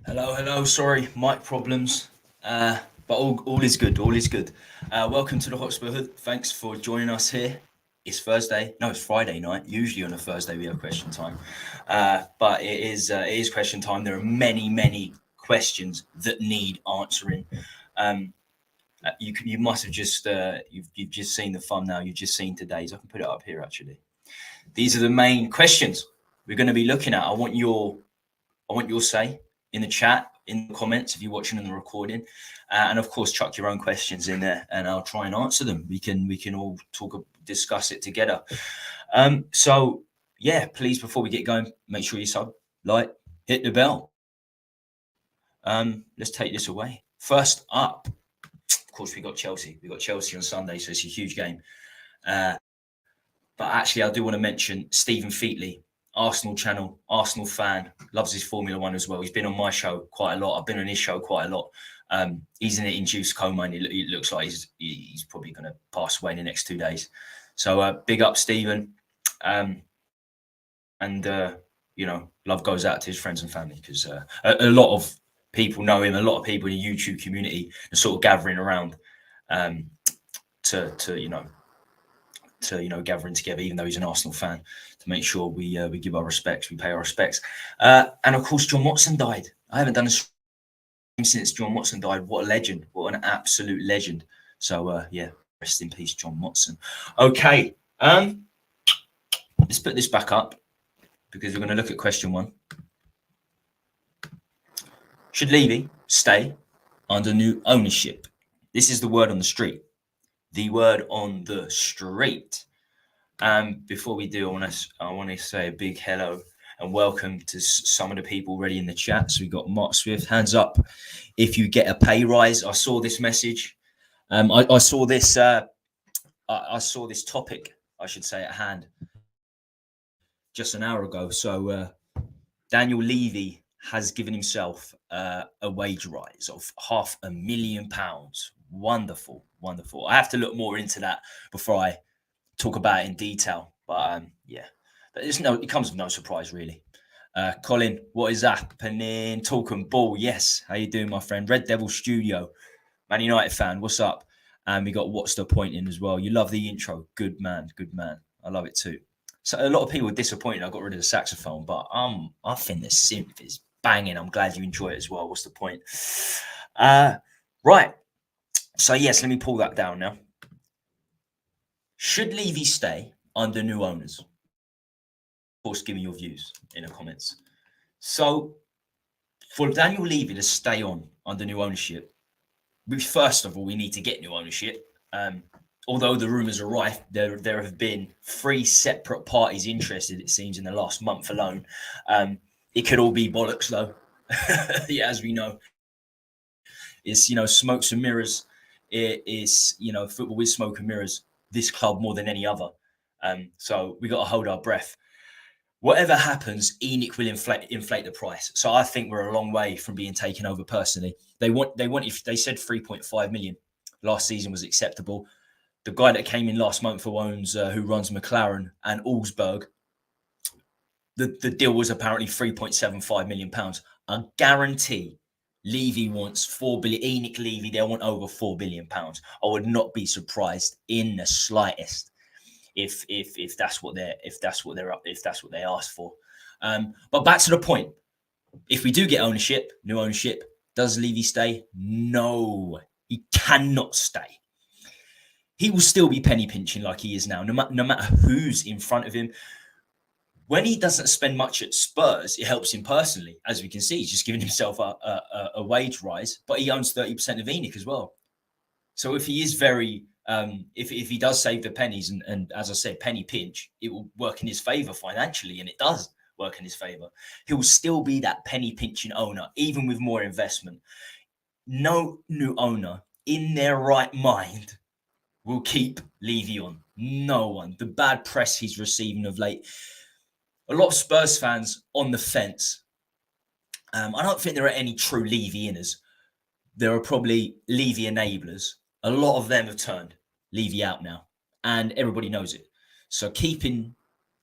Hello. Sorry, mic problems. But all is good. All is good. Welcome to the Hotspur Hood. Thanks for joining us here. It's Thursday. No, it's Friday night. Usually on a Thursday we have question time, but it is question time. There are many questions that need answering. You must have just you've just seen the thumbnail. You've just seen today's. I can put it up here actually. These are the main questions we're going to be looking at. I want your say in the chat, in the comments if you're watching on the recording, and of course chuck your own questions in there and I'll try and answer them. We can all discuss it together. So yeah, please, before we get going, make sure you sub, like, hit the bell. Let's take this away. First up, of course, we got Chelsea on Sunday, so it's a huge game. But actually I do want to mention Stephen Featley, Arsenal channel, Arsenal fan, loves his Formula One as well. He's been on my show quite a lot. I've been on his show quite a lot. He's in an induced coma and it looks like he's probably going to pass away in the next 2 days. So big up, Stephen. Love goes out to his friends and family because a lot of people know him. A lot of people in the YouTube community are sort of gathering around gathering together, even though he's an Arsenal fan, to make sure we give our respects, we pay our respects. And of course, John Watson died. I haven't done a stream since John Watson died. What a legend. What an absolute legend. So, rest in peace, John Watson. Okay. Let's put this back up because we're going to look at question one. Should Levy stay under new ownership? This is the word on the street. The word on the street. Before we do, I want to say a big hello and welcome to some of the people already in the chat. So we got Mark Swift, hands up if you get a pay rise. I saw this message. I saw this. I saw this topic, I should say, at hand just an hour ago. So Daniel Levy has given himself a wage rise of £500,000. Wonderful. I have to look more into that before I talk about it in detail. But it comes with no surprise, really. Colin, what is happening? Talking ball, yes. How you doing, my friend? Red Devil Studio, Man United fan. What's up? And we got What's the Point in as well. You love the intro. Good man. I love it too. So a lot of people were disappointed I got rid of the saxophone, but I think the synth is banging. I'm glad you enjoy it as well. What's the point? Right. So, yes, let me pull that down now. Should Levy stay under new owners? Of course, give me your views in the comments. So, for Daniel Levy to stay on under new ownership, first of all, we need to get new ownership. Although the rumours are rife, there have been 3 separate parties interested, it seems, in the last month alone. It could all be bollocks, though. Yeah, as we know. It's, smokes and mirrors. It is, football with smoke and mirrors, this club more than any other. So we got to hold our breath. Whatever happens, ENIC will inflate the price. So I think we're a long way from being taken over personally. They said 3.5 million last season was acceptable. The guy that came in last month who runs McLaren and Augsburg, the deal was apparently £3.75 million. I guarantee Levy wants 4 billion. ENIC Levy, they'll want over £4 billion. I would not be surprised in the slightest if that's what they asked for. But back to the point. If we do get new ownership, does Levy stay? No, he cannot stay. He will still be penny pinching like he is now, no matter who's in front of him. When he doesn't spend much at Spurs, it helps him personally. As we can see, he's just giving himself a wage rise, but he owns 30% of ENIC as well. So if he is if he does save the pennies and as I said, penny pinch, it will work in his favour financially, and it does work in his favour. He will still be that penny pinching owner, even with more investment. No new owner in their right mind will keep Levy on. No one. The bad press he's receiving of late. A lot of Spurs fans on the fence. I don't think there are any true Levy-inners. There are probably Levy enablers. A lot of them have turned Levy out now, and everybody knows it. So keeping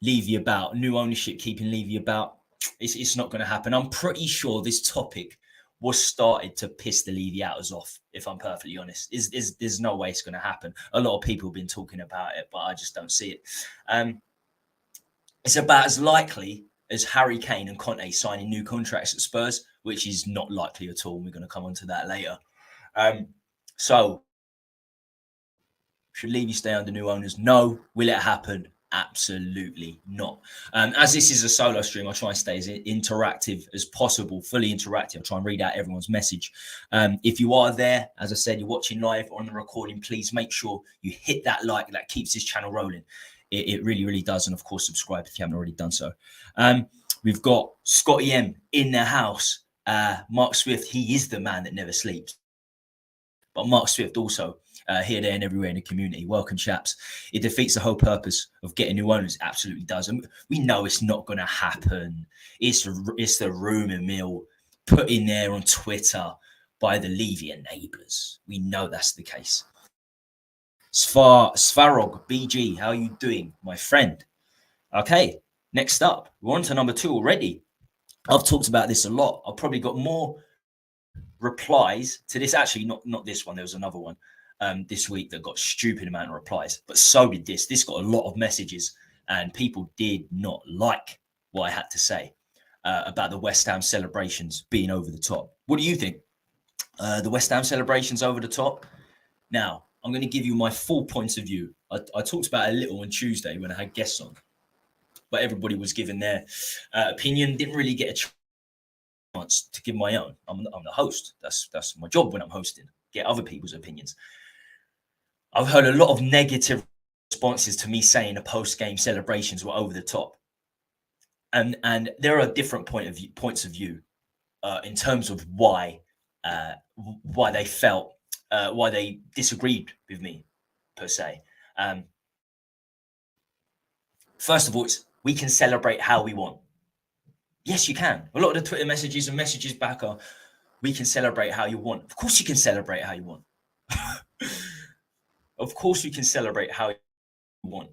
Levy about, new ownership keeping Levy about, it's not going to happen. I'm pretty sure this topic was started to piss the Levy outers off, if I'm perfectly honest. There's no way it's going to happen. A lot of people have been talking about it, but I just don't see it. It's about as likely as Harry Kane and Conte signing new contracts at Spurs, which is not likely at all. We're going to come on to that later. So, should Levy stay under new owners? No. Will it happen? Absolutely not. As this is a solo stream, I'll try and stay as interactive as possible, fully interactive. I'll try and read out everyone's message. If you are there, as I said, you're watching live on the recording, please make sure you hit that like. That keeps this channel rolling. It really, really does. And of course, subscribe if you haven't already done so. We've got Scotty M in the house. Mark Swift, he is the man that never sleeps. But Mark Swift also here, there, and everywhere in the community. Welcome, chaps. It defeats the whole purpose of getting new owners. Absolutely does. And we know it's not going to happen. It's the rumour mill put in there on Twitter by the Levy and neighbours. We know that's the case. Svarog, BG, how are you doing, my friend? Okay, next up. We're on to number 2 already. I've talked about this a lot. I've probably got more replies to this. Actually, not this one. There was another one this week that got a stupid amount of replies, but so did this. This got a lot of messages, and people did not like what I had to say about the West Ham celebrations being over the top. What do you think? The West Ham celebrations over the top? Now, I'm going to give you my full points of view. I talked about it a little on Tuesday when I had guests on, but everybody was giving their opinion. Didn't really get a chance to give my own. I'm the host. That's my job when I'm hosting. Get other people's opinions. I've heard a lot of negative responses to me saying the post-game celebrations were over the top, and there are different points of view in terms of why they felt. Why they disagreed with me, per se. First of all, we can celebrate how we want. Yes, you can. A lot of the Twitter messages and messages back are, we can celebrate how you want. Of course you can celebrate how you want. Of course you can celebrate how you want.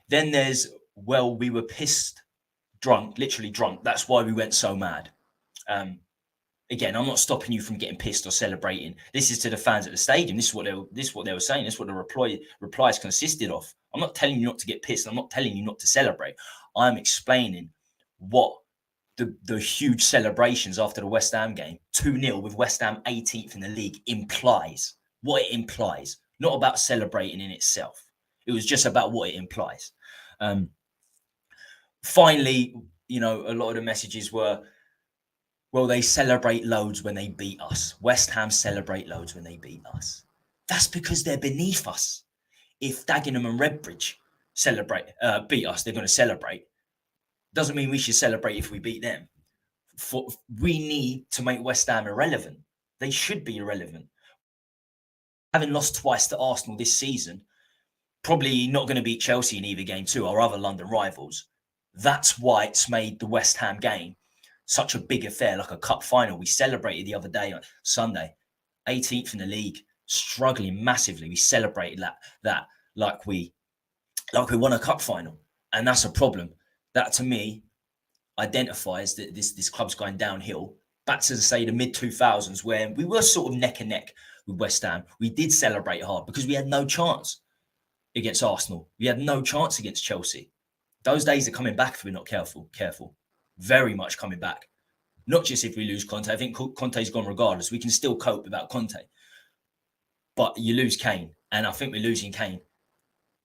Then there's, well, we were pissed, drunk, literally drunk. That's why we went so mad. Again, I'm not stopping you from getting pissed or celebrating. This is to the fans at the stadium. This is what they were saying. This is what the replies consisted of. I'm not telling you not to get pissed. I'm not telling you not to celebrate. I'm explaining what the huge celebrations after the West Ham game, 2-0 with West Ham 18th in the league, implies. What it implies. Not about celebrating in itself. It was just about what it implies. Finally, a lot of the messages were, well, they celebrate loads when they beat us. West Ham celebrate loads when they beat us. That's because they're beneath us. If Dagenham and Redbridge beat us, they're going to celebrate. Doesn't mean we should celebrate if we beat them. We need to make West Ham irrelevant. They should be irrelevant. Having lost twice to Arsenal this season, probably not going to beat Chelsea in either game too, our other London rivals. That's why it's made the West Ham game such a big affair, like a cup final. We celebrated the other day on Sunday, 18th in the league, struggling massively. We celebrated that like we won a cup final, and that's a problem. That to me identifies that this club's going downhill. Back to say the mid 2000s, where we were sort of neck and neck with West Ham. We did celebrate hard because we had no chance against Arsenal. We had no chance against Chelsea. Those days are coming back if we're not careful. Very much coming back. Not just if we lose Conte. I think Conte's gone regardless. We can still cope without Conte. But you lose Kane, and I think we're losing Kane.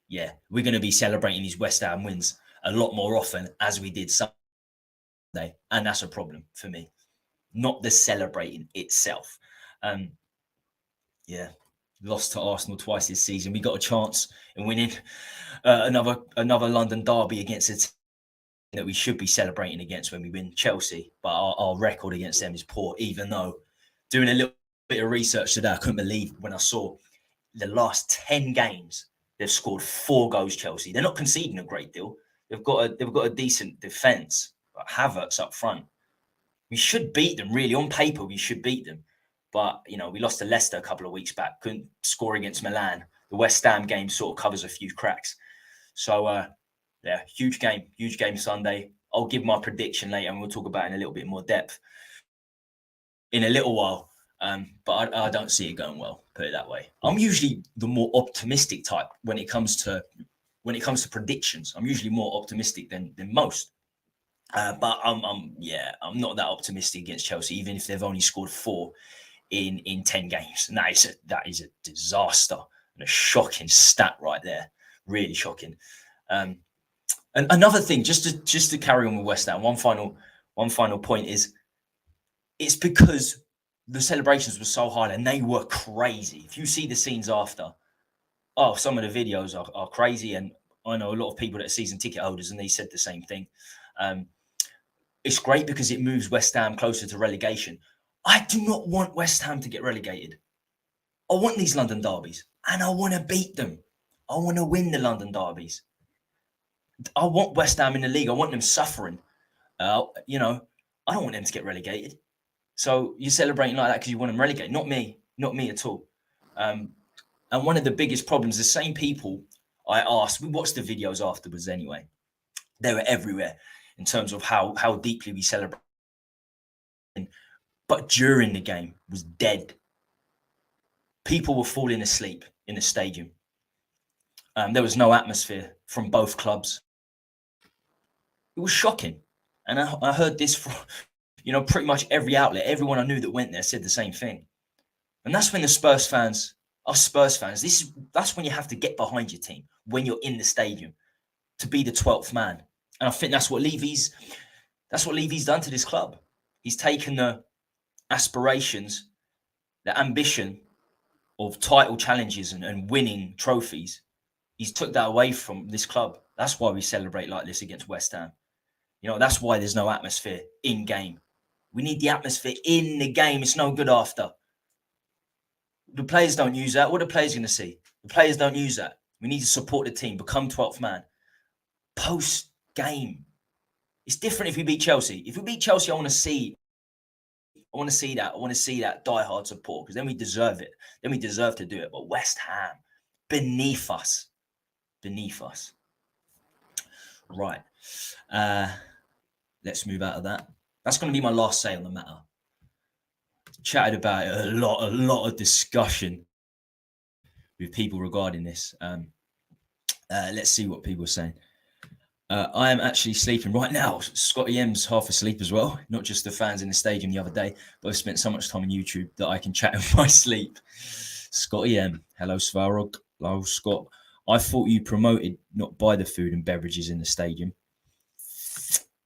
Yeah, we're going to be celebrating these West Ham wins a lot more often as we did Sunday. And that's a problem for me. Not the celebrating itself. Yeah, lost to Arsenal twice this season. We got a chance in winning another London derby against a team that we should be celebrating against when we win Chelsea. But our record against them is poor, even though doing a little bit of research today, I couldn't believe when I saw the last 10 games, they've scored 4 goals, Chelsea. They're not conceding a great deal. They've got a decent defence. Havertz up front. We should beat them, really. On paper, we should beat them. But, we lost to Leicester a couple of weeks back. Couldn't score against Milan. The West Ham game sort of covers a few cracks. So, yeah, huge game Sunday. I'll give my prediction later and we'll talk about it in a little bit more depth. in a little while. But I don't see it going well, put it that way. I'm usually the more optimistic type when it comes to predictions. I'm usually more optimistic than most. But I'm not that optimistic against Chelsea, even if they've only scored 4 in 10 games. And that is a disaster and a shocking stat right there. Really shocking. And another thing, just to carry on with West Ham, one final point is, it's because the celebrations were so hard and they were crazy. If you see the scenes after, some of the videos are crazy. And I know a lot of people that are season ticket holders, and they said the same thing. It's great because it moves West Ham closer to relegation. I do not want West Ham to get relegated. I want these London derbies, and I want to beat them. I want to win the London derbies. I want West Ham in the league. I want them suffering. I don't want them to get relegated. So you're celebrating like that because you want them relegated. Not me at all. And one of the biggest problems, the same people I asked, we watched the videos afterwards anyway. They were everywhere in terms of how deeply we celebrate. But during the game was dead. People were falling asleep in the stadium. There was no atmosphere from both clubs. It was shocking. And I heard this from, pretty much every outlet. Everyone I knew that went there said the same thing. And that's when the Spurs fans, that's when you have to get behind your team, when you're in the stadium, to be the 12th man. And I think that's what Levy's done to this club. He's taken the aspirations, the ambition of title challenges and winning trophies. He's took that away from this club. That's why we celebrate like this against West Ham. That's why there's no atmosphere in game. We need the atmosphere in the game. It's no good after. The players don't use that. What are the players going to see? The players don't use that. We need to support the team, become 12th man. Post-game. It's different if we beat Chelsea. If we beat Chelsea, I want to see that. I want to see that die-hard support, because then we deserve it. Then we deserve to do it. But West Ham, beneath us. Right. Let's move out of that. That's going to be my last say on the matter. Chatted about it a lot of discussion with people regarding this. Let's see what people are saying. I am actually sleeping right now. Scotty M's half asleep as well. Not just the fans in the stadium the other day, but I've spent so much time on YouTube that I can chat in my sleep. Scotty M. Hello, Svarog. Hello, Scott. I thought you promoted not buy the food and beverages in the stadium.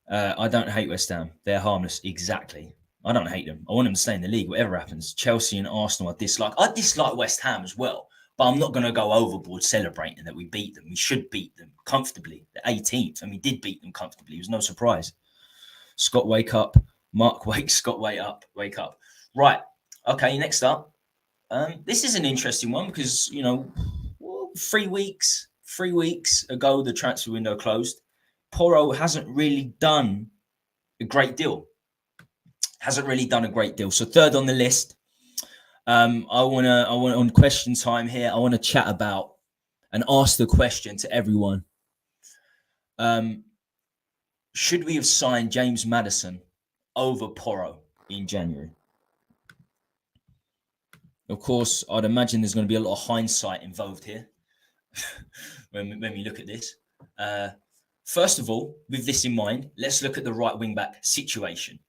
I don't hate West Ham. They're harmless. Exactly. I don't hate them. I want them to stay in the league, whatever happens. Chelsea and Arsenal I dislike. I dislike West Ham as well, but I'm not going to go overboard celebrating that we beat them. We should beat them comfortably. The 18th, and we did beat them comfortably. It was no surprise. Scott, wake up. Mark, wake. Scott, wake up. Wake up. Right. Okay, next up. This is an interesting one because, 3 weeks ago, the transfer window closed. Porro hasn't really done a great deal. So third on the list. I want on question time here. I want to chat about and ask the question to everyone. Should we have signed James Maddison over Porro in January? Of course, I'd imagine there's going to be a lot of hindsight involved here when we look at this. First of all, with this in mind, let's look at the right wing-back situation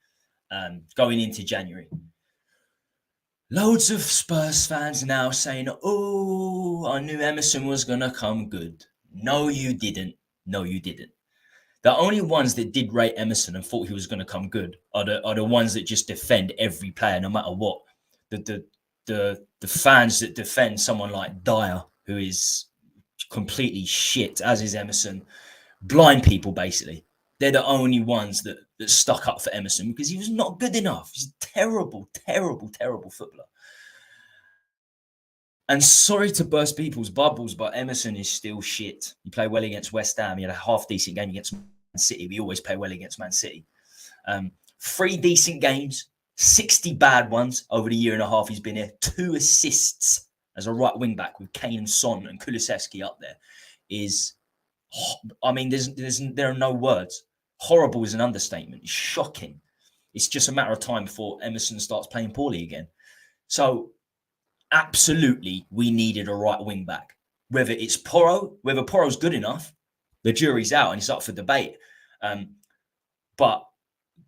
going into January. Loads of Spurs fans now saying, I knew Emerson was going to come good. No, you didn't. The only ones that did rate Emerson and thought he was going to come good are the ones that just defend every player no matter what. The fans that defend someone like Dyer, who is completely shit, as is Emerson. Blind people, basically. They're the only ones that stuck up for Emerson because he was not good enough. He's a terrible footballer. And sorry to burst people's bubbles, but Emerson is still shit. He played well against West Ham. He had a half-decent game against Man City. We always play well against Man City. 3 decent games, 60 bad ones over the year and a half he's been here. 2 assists as a right wing-back with Kane and Son and Kulusevski up there is... there are no words. Horrible is an understatement. It's shocking. It's just a matter of time before Emerson starts playing poorly again. So absolutely, we needed a right wing back. Whether it's Porro, whether Porro's good enough, the jury's out and it's up for debate. But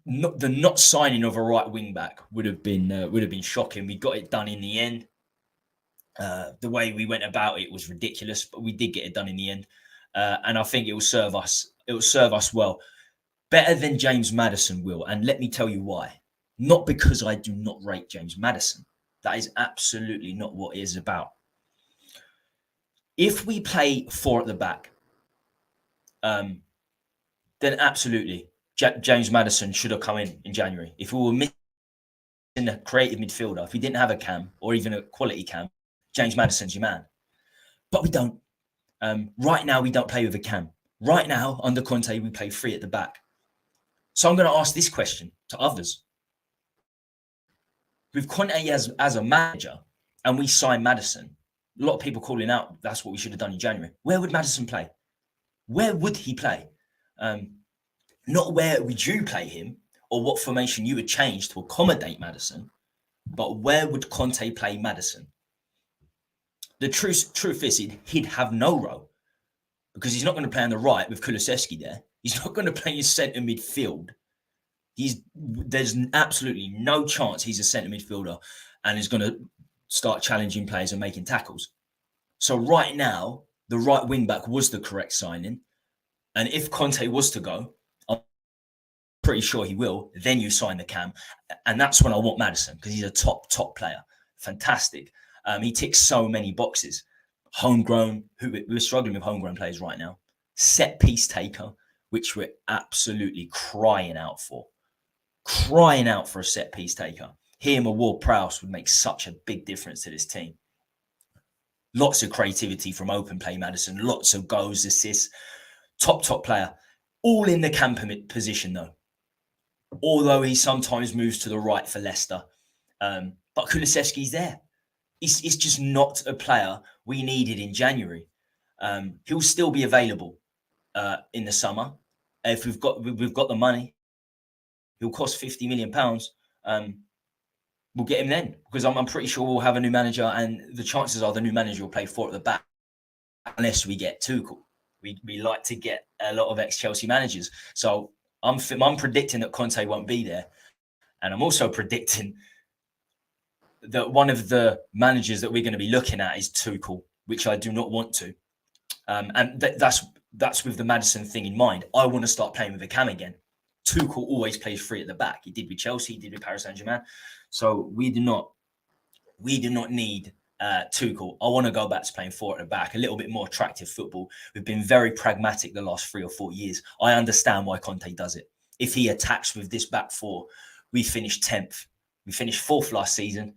the not signing of a right wing back would have been shocking. We got it done in the end. The way we went about it was ridiculous, but we did get it done in the end, and I think it will serve us. It will serve us well, better than James Maddison will. And let me tell you why. Not because I do not rate James Maddison. That is absolutely not what it is about. If we play 4 at the back, then absolutely James Maddison should have come in January. If we were missing a creative midfielder, if we didn't have a cam or even a quality cam, James Maddison's your man. But we don't. Right now, we don't play with a cam. Right now, under Conte, we play 3 at the back. So I'm going to ask this question to others. With Conte as a manager, and we sign Maddison, a lot of people calling out, that's what we should have done in January. Where would Maddison play? Where would he play? Not where would you play him or what formation you would change to accommodate Maddison, but where would Conte play Maddison? The truth is he'd have no role because he's not going to play on the right with Kulusevski there. He's not going to play in centre midfield. There's absolutely no chance he's a centre midfielder and is going to start challenging players and making tackles. So right now, the right wing back was the correct signing. And if Conte was to go, I'm pretty sure he will, then you sign the cam. And that's when I want Maddison because he's a top player. Fantastic. He ticks so many boxes. Homegrown, we're struggling with homegrown players right now. Set piece taker, which we're absolutely crying out for. Crying out for a set piece taker. Him or Ward-Prowse would make such a big difference to this team. Lots of creativity from open play, Maddison. Lots of goals, assists. Top player. All in the cam position, though. Although he sometimes moves to the right for Leicester. But Kulusevski's there. It's just not a player we needed in January. He'll still be available in the summer. If we've got the money, he'll cost £50 million. We'll get him then because I'm pretty sure we'll have a new manager, and the chances are the new manager will play 4 at the back unless we get Tuchel. We like to get a lot of ex-Chelsea managers. So I'm predicting that Conte won't be there, and I'm also predicting that one of the managers that we're going to be looking at is Tuchel, which I do not want to. And that's with the Maddison thing in mind. I want to start playing with a cam again. Tuchel always plays 3 at the back. He did with Chelsea, he did with Paris Saint-Germain. So we do not need Tuchel. I want to go back to playing 4 at the back, a little bit more attractive football. We've been very pragmatic the last 3 or 4 years. I understand why Conte does it. If he attacks with this back 4, we finished 10th. We finished 4th last season.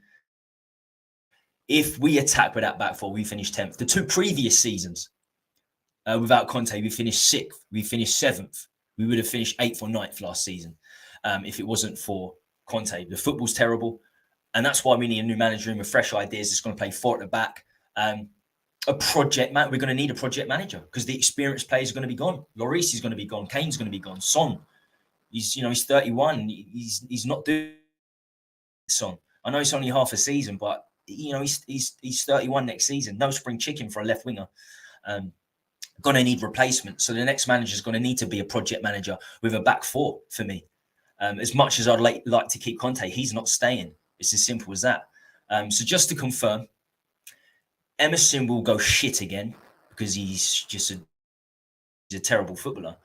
If we attack with that back 4, we finished 10th. The 2 previous seasons without Conte, we finished 6th. We finished 7th. We would have finished 8th or 9th last season if it wasn't for Conte. The football's terrible. And that's why we need a new manager in with fresh ideas that's going to play 4 at the back. A project man. We're going to need a project manager because the experienced players are going to be gone. Lloris is going to be gone. Kane's going to be gone. Son, he's 31. He's not doing Son. I know it's only half a season, but he's 31 next season. No spring chicken for a left winger. Going to need replacement. So the next manager is going to need to be a project manager with a back 4 for me. As much as I'd like to keep Conte, he's not staying. It's as simple as that. So just to confirm, Emerson will go shit again because he's a terrible footballer.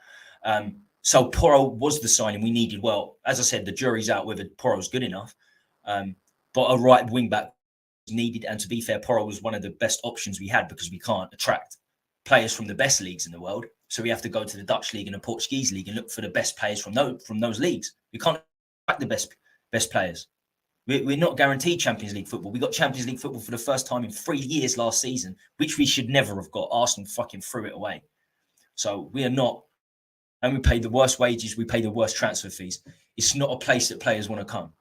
So Porro was the signing we needed. Well, as I said, the jury's out whether Porro's good enough. But a right wing back was needed. And to be fair, Porro was one of the best options we had because we can't attract players from the best leagues in the world. So we have to go to the Dutch league and the Portuguese league and look for the best players from those leagues. We can't attract the best players. We're not guaranteed Champions League football. We got Champions League football for the first time in 3 years last season, which we should never have got. Arsenal fucking threw it away. So we are not, and we paid the worst wages. We pay the worst transfer fees. It's not a place that players want to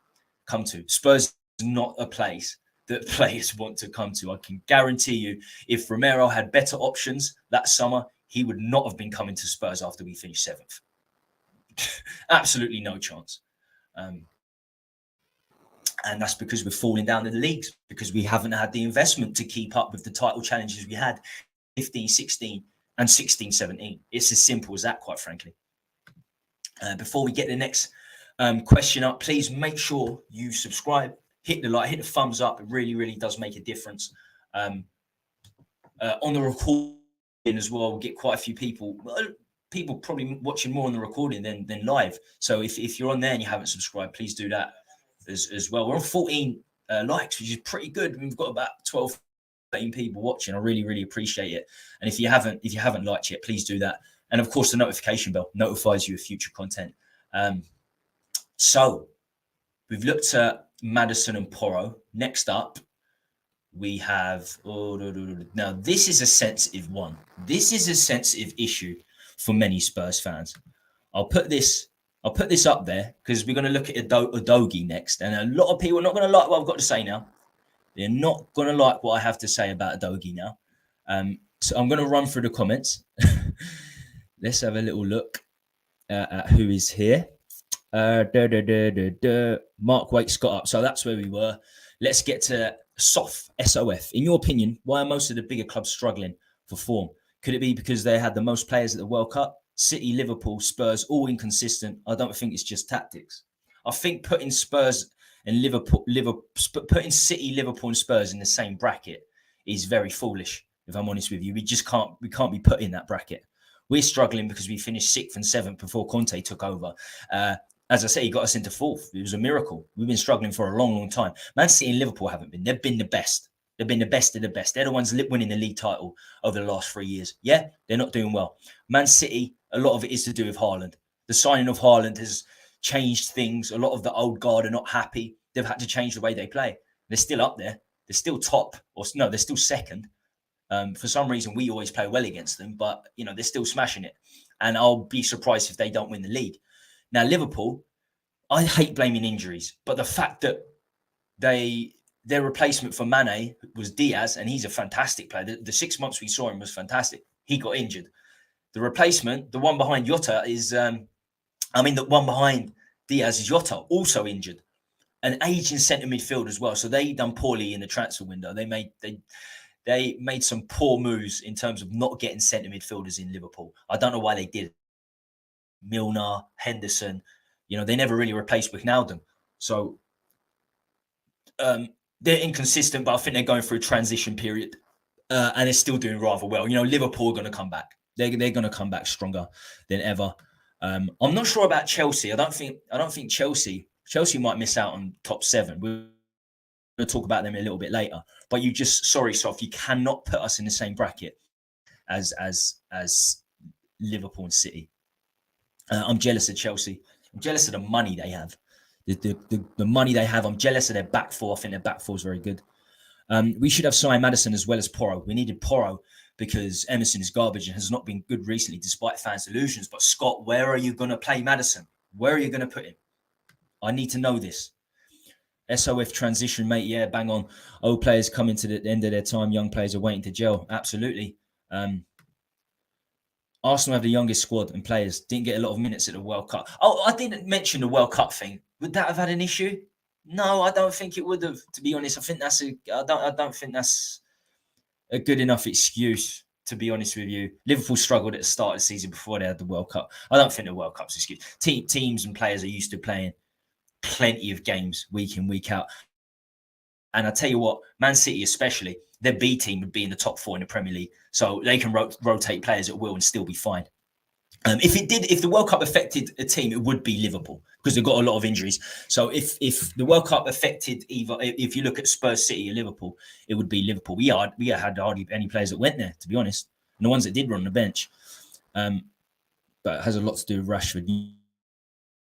come to. Spurs is not a place that players want to come to. I can guarantee you, if Romero had better options that summer, he would not have been coming to Spurs after we finished 7th. Absolutely no chance. And that's because we're falling down in the leagues, because we haven't had the investment to keep up with the title challenges we had 15, 16 and 16, 17. It's as simple as that, quite frankly. Before we get the next question up, please make sure you subscribe, hit the like, hit the thumbs up. It really, really does make a difference. On the recording as well, we'll get quite a few people probably watching more on the recording than live. So if you're on there and you haven't subscribed, please do that as well. We're on 14 likes, which is pretty good. We've got about 12, 13 people watching. I really, really appreciate it. And if you haven't liked yet, please do that. And of course, the notification bell notifies you of future content. So we've looked at Maddison and Porro. Next up, we have now this is a sensitive one. This is a sensitive issue for many Spurs fans. I'll put this up there because we're going to look at Udogie next, and a lot of people are not going to like what I've got to say now. They're not going to like what I have to say about Udogie now. So I'm going to run through the comments. Let's have a little look at who is here. Mark Waite's got up. So that's where we were. Let's get to SOF. In your opinion, why are most of the bigger clubs struggling for form? Could it be because they had the most players at the World Cup? City, Liverpool, Spurs, all inconsistent. I don't think it's just tactics. I think putting Spurs and putting City, Liverpool, and Spurs in the same bracket is very foolish. If I'm honest with you, we can't be put in that bracket. We're struggling because we finished 6th and 7th before Conte took over. As I say, he got us into 4th. It was a miracle. We've been struggling for a long, long time. Man City and Liverpool haven't been. They've been the best. They've been the best of the best. They're the ones winning the league title over the last 3 years. Yeah, they're not doing well. Man City, a lot of it is to do with Haaland. The signing of Haaland has changed things. A lot of the old guard are not happy. They've had to change the way they play. They're still up there. They're still top. They're still second. For some reason, we always play well against them, but they're still smashing it. And I'll be surprised if they don't win the league. Now, Liverpool, I hate blaming injuries, but the fact that their replacement for Mane was Diaz, and he's a fantastic player. The 6 months we saw him was fantastic. He got injured. The replacement, the one behind Jota, the one behind Diaz is Jota, also injured. An aging centre midfield as well. So they done poorly in the transfer window. They made some poor moves in terms of not getting centre midfielders in Liverpool. I don't know why they did. Milner, Henderson, they never really replaced Wijnaldum. So they're inconsistent, but I think they're going through a transition period and they're still doing rather well. Liverpool are going to come back. They're going to come back stronger than ever. I'm not sure about Chelsea. I don't think Chelsea might miss out on top 7. We're going to talk about them a little bit later. But sorry, Sof, you cannot put us in the same bracket as Liverpool and City. I'm jealous of Chelsea. I'm jealous of the money they have. The money they have. I'm jealous of their back four. I think their back four is very good. We should have signed Maddison as well as Porro. We needed Porro because Emerson is garbage and has not been good recently, despite fans' illusions. But Scott, where are you going to play Maddison? Where are you going to put him? I need to know this. SOF transition, mate. Yeah, bang on. Old players coming to the end of their time. Young players are waiting to gel. Absolutely. Arsenal have the youngest squad and players. Didn't get a lot of minutes at the World Cup. Oh, I didn't mention the World Cup thing. Would that have had an issue? No, I don't think it would have. To be honest, I don't think that's a good enough excuse. To be honest with you, Liverpool struggled at the start of the season before they had the World Cup. I don't think the World Cup's an excuse. Teams and players are used to playing plenty of games week in, week out. And I tell you what, Man City especially, their B team would be in the top 4 in the Premier League. So they can rotate players at will and still be fine. If the World Cup affected a team, it would be Liverpool because they've got a lot of injuries. So if the World Cup affected if you look at Spurs, City, or Liverpool, it would be Liverpool. We had hardly any players that went there, to be honest. And the ones that did were on the bench. But it has a lot to do with Rashford. And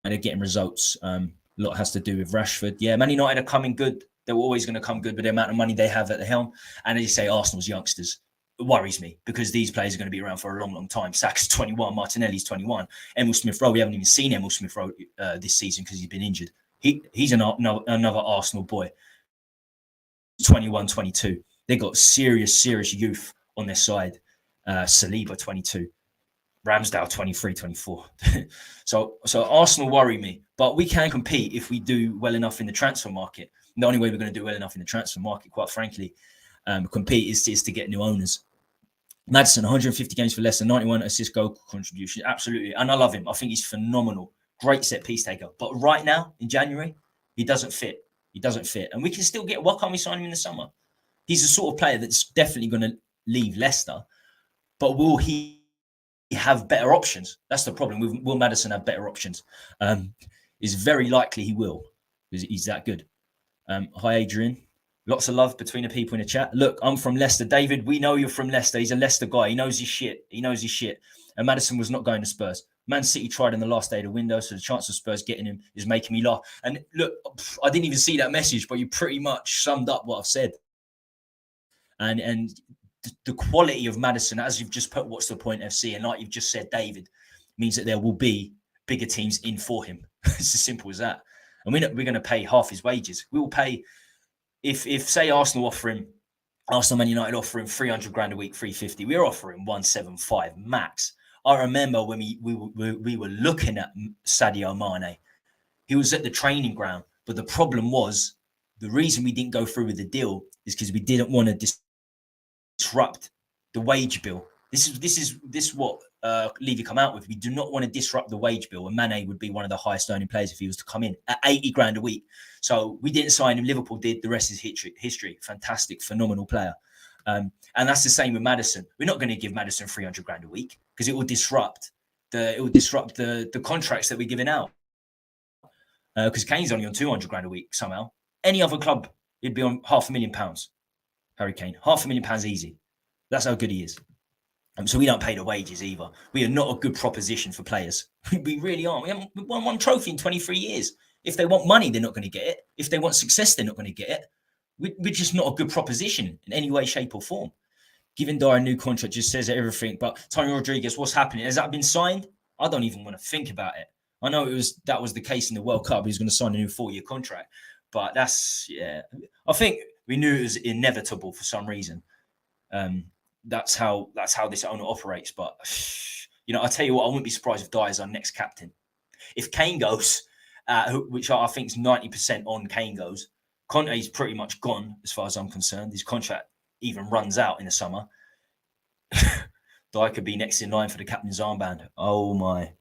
they're getting results. A lot has to do with Rashford. Yeah, Man United are coming good. They were always going to come good with the amount of money they have at the helm. And as you say, Arsenal's youngsters. It worries me because these players are going to be around for a long, long time. Saka's 21, Martinelli's 21. Emil Smith-Rowe, we haven't even seen Emil Smith-Rowe this season because he's been injured. He's another Arsenal boy. 21, 22. They've got serious youth on their side. Saliba, 22. Ramsdale, 23, 24. So Arsenal worry me. But we can compete if we do well enough in the transfer market. the only way we're going to do well enough in the transfer market, quite frankly, compete is to get new owners. Maddison, 150 games for Leicester, 91 assist goal contribution. Absolutely. And I love him. I think he's phenomenal. Great set piece taker. But right now, in January, he doesn't fit. He doesn't fit. And we can still get, why can't we sign him in the summer? He's the sort of player that's definitely going to leave Leicester. But will he have better options? That's the problem. Will Maddison have better options? It's very likely he will, because he's that good. Hi, Adrian. Lots of love between the people in the chat. Look, I'm from Leicester. David, we know you're from Leicester. He's a Leicester guy. He knows his shit. And Maddison was not going to Spurs. Man City tried in the last day of the window, so the chance of Spurs getting him is making me laugh. And look, I didn't even see that message, but you pretty much summed up what I've said. And the quality of Maddison, as you've just put, what's the point, FC, and like you've just said, David, means that there will be bigger teams in for him. It's as simple as that. And we're going to pay half his wages. We will pay, if say Arsenal, Man United offer him 300 grand a week, 350, we're offering 175 max. I remember when we were looking at Sadio Mane. He was at the training ground, but the problem was, the reason we didn't go through with the deal is because we didn't want to disrupt the wage bill. This is what Levy come out with. We do not want to disrupt the wage bill, and Mane would be one of the highest earning players if he was to come in at 80 grand a week. So we didn't sign him. Liverpool did. The rest is history. Fantastic, phenomenal player. And that's the same with Maddison. We're not going to give Maddison 300 grand a week because it will disrupt the contracts that we're giving out. Because Kane's only on 200 grand a week somehow. Any other club, he'd be on £500,000. Harry Kane, £500,000 easy. That's how good he is. So we don't pay the wages either. We are not a good proposition for players. We really aren't. We haven't won one trophy in 23 years. If they want money, they're not going to get it. If they want success, they're not going to get it. We're just not a good proposition in any way, shape or form. Giving Dyer a new contract just says everything. But Tony Rodriguez, what's happening? Has that been signed? I don't even want to think about it. I know that was the case in the World Cup. He's going to sign a new 4-year contract. But that's, yeah. I think we knew it was inevitable for some reason. That's how this owner operates. But, I tell you what, I wouldn't be surprised if Dyer's our next captain. If Kane goes, which I think is 90% on Kane goes, Conte's pretty much gone as far as I'm concerned. His contract even runs out in the summer. Dyer could be next in line for the captain's armband. Oh, my.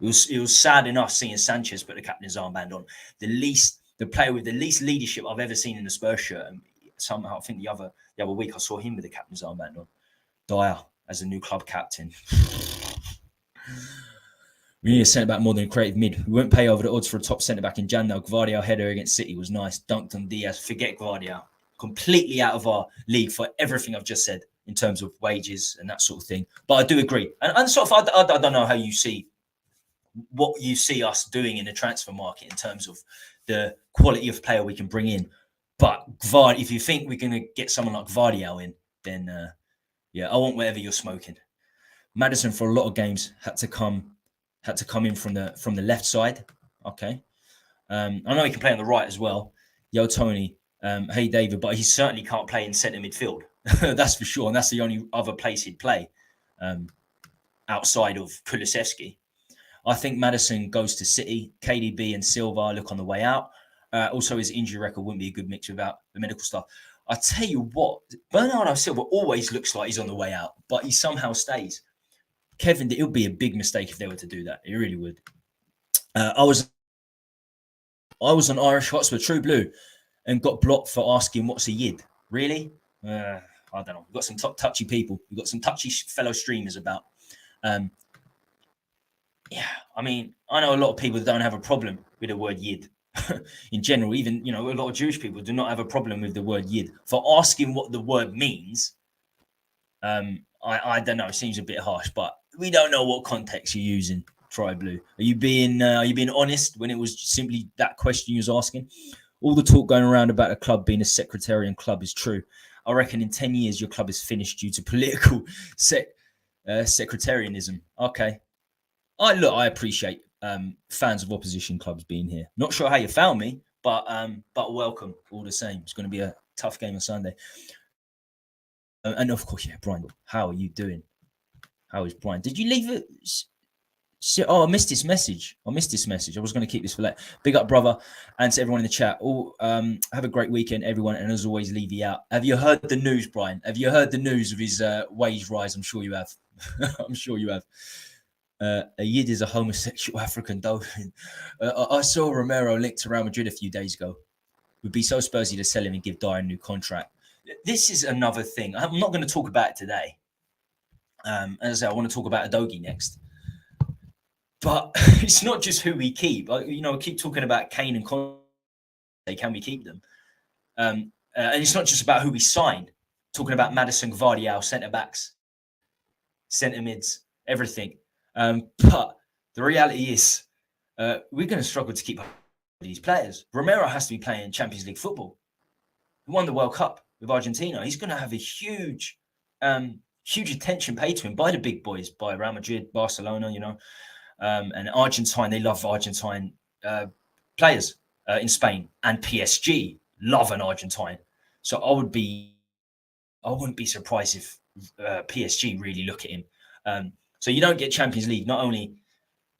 It was sad enough seeing Sanchez put the captain's armband on. The player with the least leadership I've ever seen in the Spurs shirt. And somehow, I think the other week I saw him with the captain's armband on. Dyer as a new club captain. We need a centre-back more than a creative mid. We won't pay over the odds for a top centre-back in Jan now. Gvardiol header against City was nice. Dunked on Diaz. Forget Gvardiol. Completely out of our league for everything I've just said in terms of wages and that sort of thing. But I do agree. And sort of, I don't know how you see what you see us doing in the transfer market in terms of the quality of player we can bring in. But if you think we're going to get someone like Gvardiol in, then I want whatever you're smoking. Maddison for a lot of games had to come in from the left side. Okay. I know he can play on the right as well. Yo, Tony. Hey, David, but he certainly can't play in centre midfield. That's for sure. And that's the only other place he'd play outside of Kulusevski. I think Maddison goes to City. KDB and Silva look on the way out. Also, his injury record wouldn't be a good mix without the medical stuff. I tell you what, Bernardo Silva always looks like he's on the way out, but he somehow stays. Kevin, it would be a big mistake if they were to do that. It really would. I was on Irish Hotspur, True Blue, and got blocked for asking what's a yid. Really? I don't know. We've got some touchy people. We've got some touchy fellow streamers about. I mean, I know a lot of people that don't have a problem with the word yid. In general, even, a lot of Jewish people do not have a problem with the word yid. For asking what the word means, I don't know. It seems a bit harsh, but we don't know what context you're using. Try Blue. Are you being honest when it was simply that question you was asking? All the talk going around about the club being a sectarian club is true. I reckon in 10 years your club is finished due to political sectarianism. Okay. I appreciate fans of opposition clubs being here. Not sure how you found me, but welcome all the same. It's going to be a tough game on Sunday. And of course, Brian, how are you doing? How is Brian? Did you leave it? Oh, I missed this message. I was going to keep this for later. Big up, brother, and to everyone in the chat. Have a great weekend, everyone. And as always, Levy out. Have you heard the news, Brian? Have you heard the news of his wage rise? I'm sure you have. I'm sure you have. A Yid is a homosexual African dolphin. I saw Romero linked to Real Madrid a few days ago. Would be so Spursy to sell him and give Dyer a new contract. This is another thing. I'm not going to talk about it today. As I say, I want to talk about Udogie next. But it's not just who we keep. I keep talking about Kane and Conte. Can we keep them? And it's not just about who we sign. Talking about Maddison, Gvardiol, centre backs, centre mids, everything. But the reality is, we're going to struggle to keep these players. Romero has to be playing Champions League football. He won the World Cup with Argentina. He's going to have a huge attention paid to him by the big boys, by Real Madrid, Barcelona, and Argentine. They love Argentine players in Spain, and PSG love an Argentine. So I wouldn't be surprised if PSG really look at him. So you don't get Champions League. Not only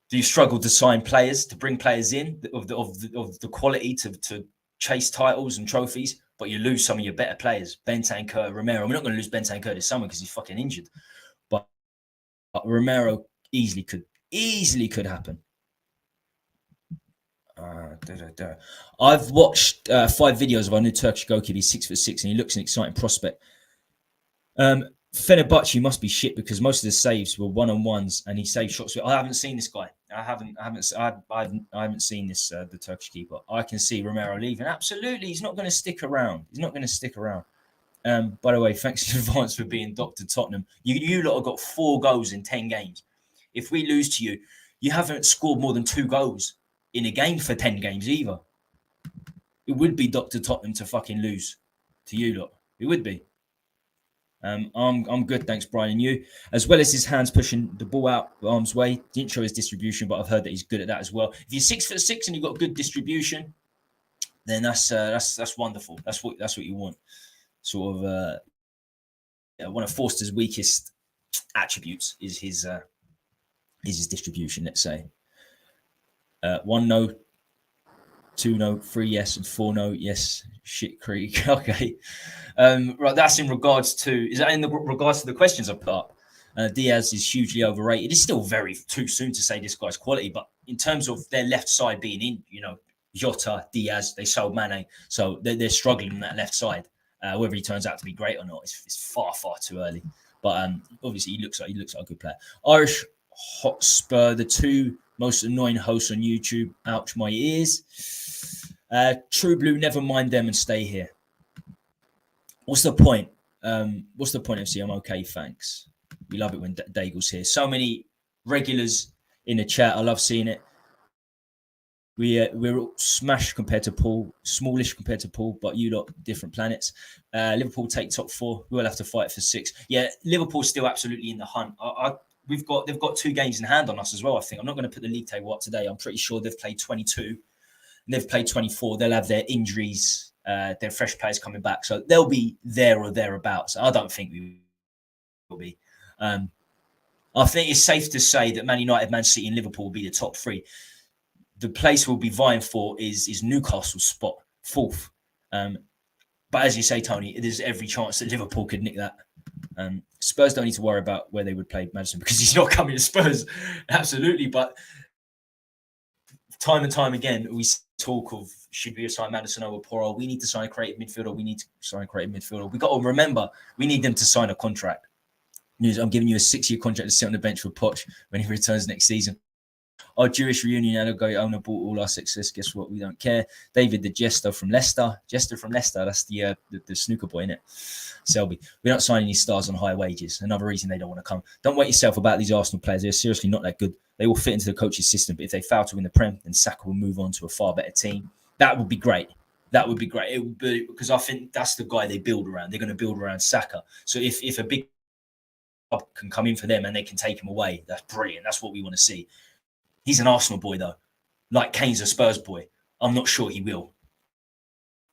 do you struggle to sign players, to bring players in of the quality to chase titles and trophies, but you lose some of your better players. Bentancur, Romero. We're not going to lose Bentancur this summer because he's fucking injured. But Romero easily could happen. I've watched 5 videos of our new Turkish goalkeeper. He's 6'6" and he looks an exciting prospect. Fenerbahce must be shit because most of the saves were one-on-ones and he saved shots. I haven't seen this guy. I haven't seen this the Turkish keeper. I can see Romero leaving. Absolutely, he's not going to stick around. By the way, thanks in advance for being Dr. Tottenham. You lot have got 4 goals in 10 games. If we lose to you, you haven't scored more than 2 goals in a game for 10 games either. It would be Dr. Tottenham to fucking lose to you lot. It would be. I'm good, thanks, Brian. And you, as well as his hands pushing the ball out arm's way, didn't show his distribution, but I've heard that he's good at that as well. If you're 6'6" and you've got good distribution, then that's wonderful. That's what you want. Sort of one of Forster's weakest attributes is his distribution. Let's say 1 no, 2 no, 3 yes, and 4 no yes. Shit Creek. Okay. Right, that's in regards to... Is that in regards to the questions I put up? Diaz is hugely overrated. It's still very too soon to say this guy's quality, but in terms of their left side being in, Jota, Diaz, they sold Mane, so they're struggling on that left side. Whether he turns out to be great or not, it's far too early. But obviously, he looks like a good player. Irish Hotspur, the 2 most annoying hosts on YouTube. Ouch, my ears. True Blue, never mind them and stay here. What's the point? FC? I'm okay, thanks. We love it when Daigle's here. So many regulars in the chat. I love seeing it. We're smashed compared to Paul, smallish compared to Paul, but you lot different planets. Liverpool take top 4. We'll have to fight for 6. Yeah, Liverpool's still absolutely in the hunt. They've got 2 games in hand on us as well. I think I'm not going to put the league table up today. I'm pretty sure they've played 22. They've played 24. They'll have their injuries, their fresh players coming back. So they'll be there or thereabouts. I don't think we will be. I think it's safe to say that Man United, Man City and Liverpool will be the top 3. The place we'll be vying for is Newcastle's spot, 4th. But as you say, Tony, there's every chance that Liverpool could nick that. Spurs don't need to worry about where they would play Maddison because he's not coming to Spurs. Absolutely. But time and time again, we talk of should we sign Maddison over Porro? We need to sign a creative midfielder. We got to remember we need them to sign a contract. I'm giving you a 6-year contract to sit on the bench for Poch when he returns next season. Our Jewish reunion, owner bought all our success. Guess what? We don't care. David, the Jester from Leicester. That's the snooker boy, innit? Selby. We don't sign any stars on high wages. Another reason they don't want to come. Don't wait yourself about these Arsenal players. They're seriously not that good. They will fit into the coach's system. But if they fail to win the Prem, then Saka will move on to a far better team. That would be great. It would be because I think that's the guy they build around. They're going to build around Saka. So if a big club can come in for them and they can take him away, that's brilliant. That's what we want to see. He's an Arsenal boy, though. Like Kane's a Spurs boy. I'm not sure he will.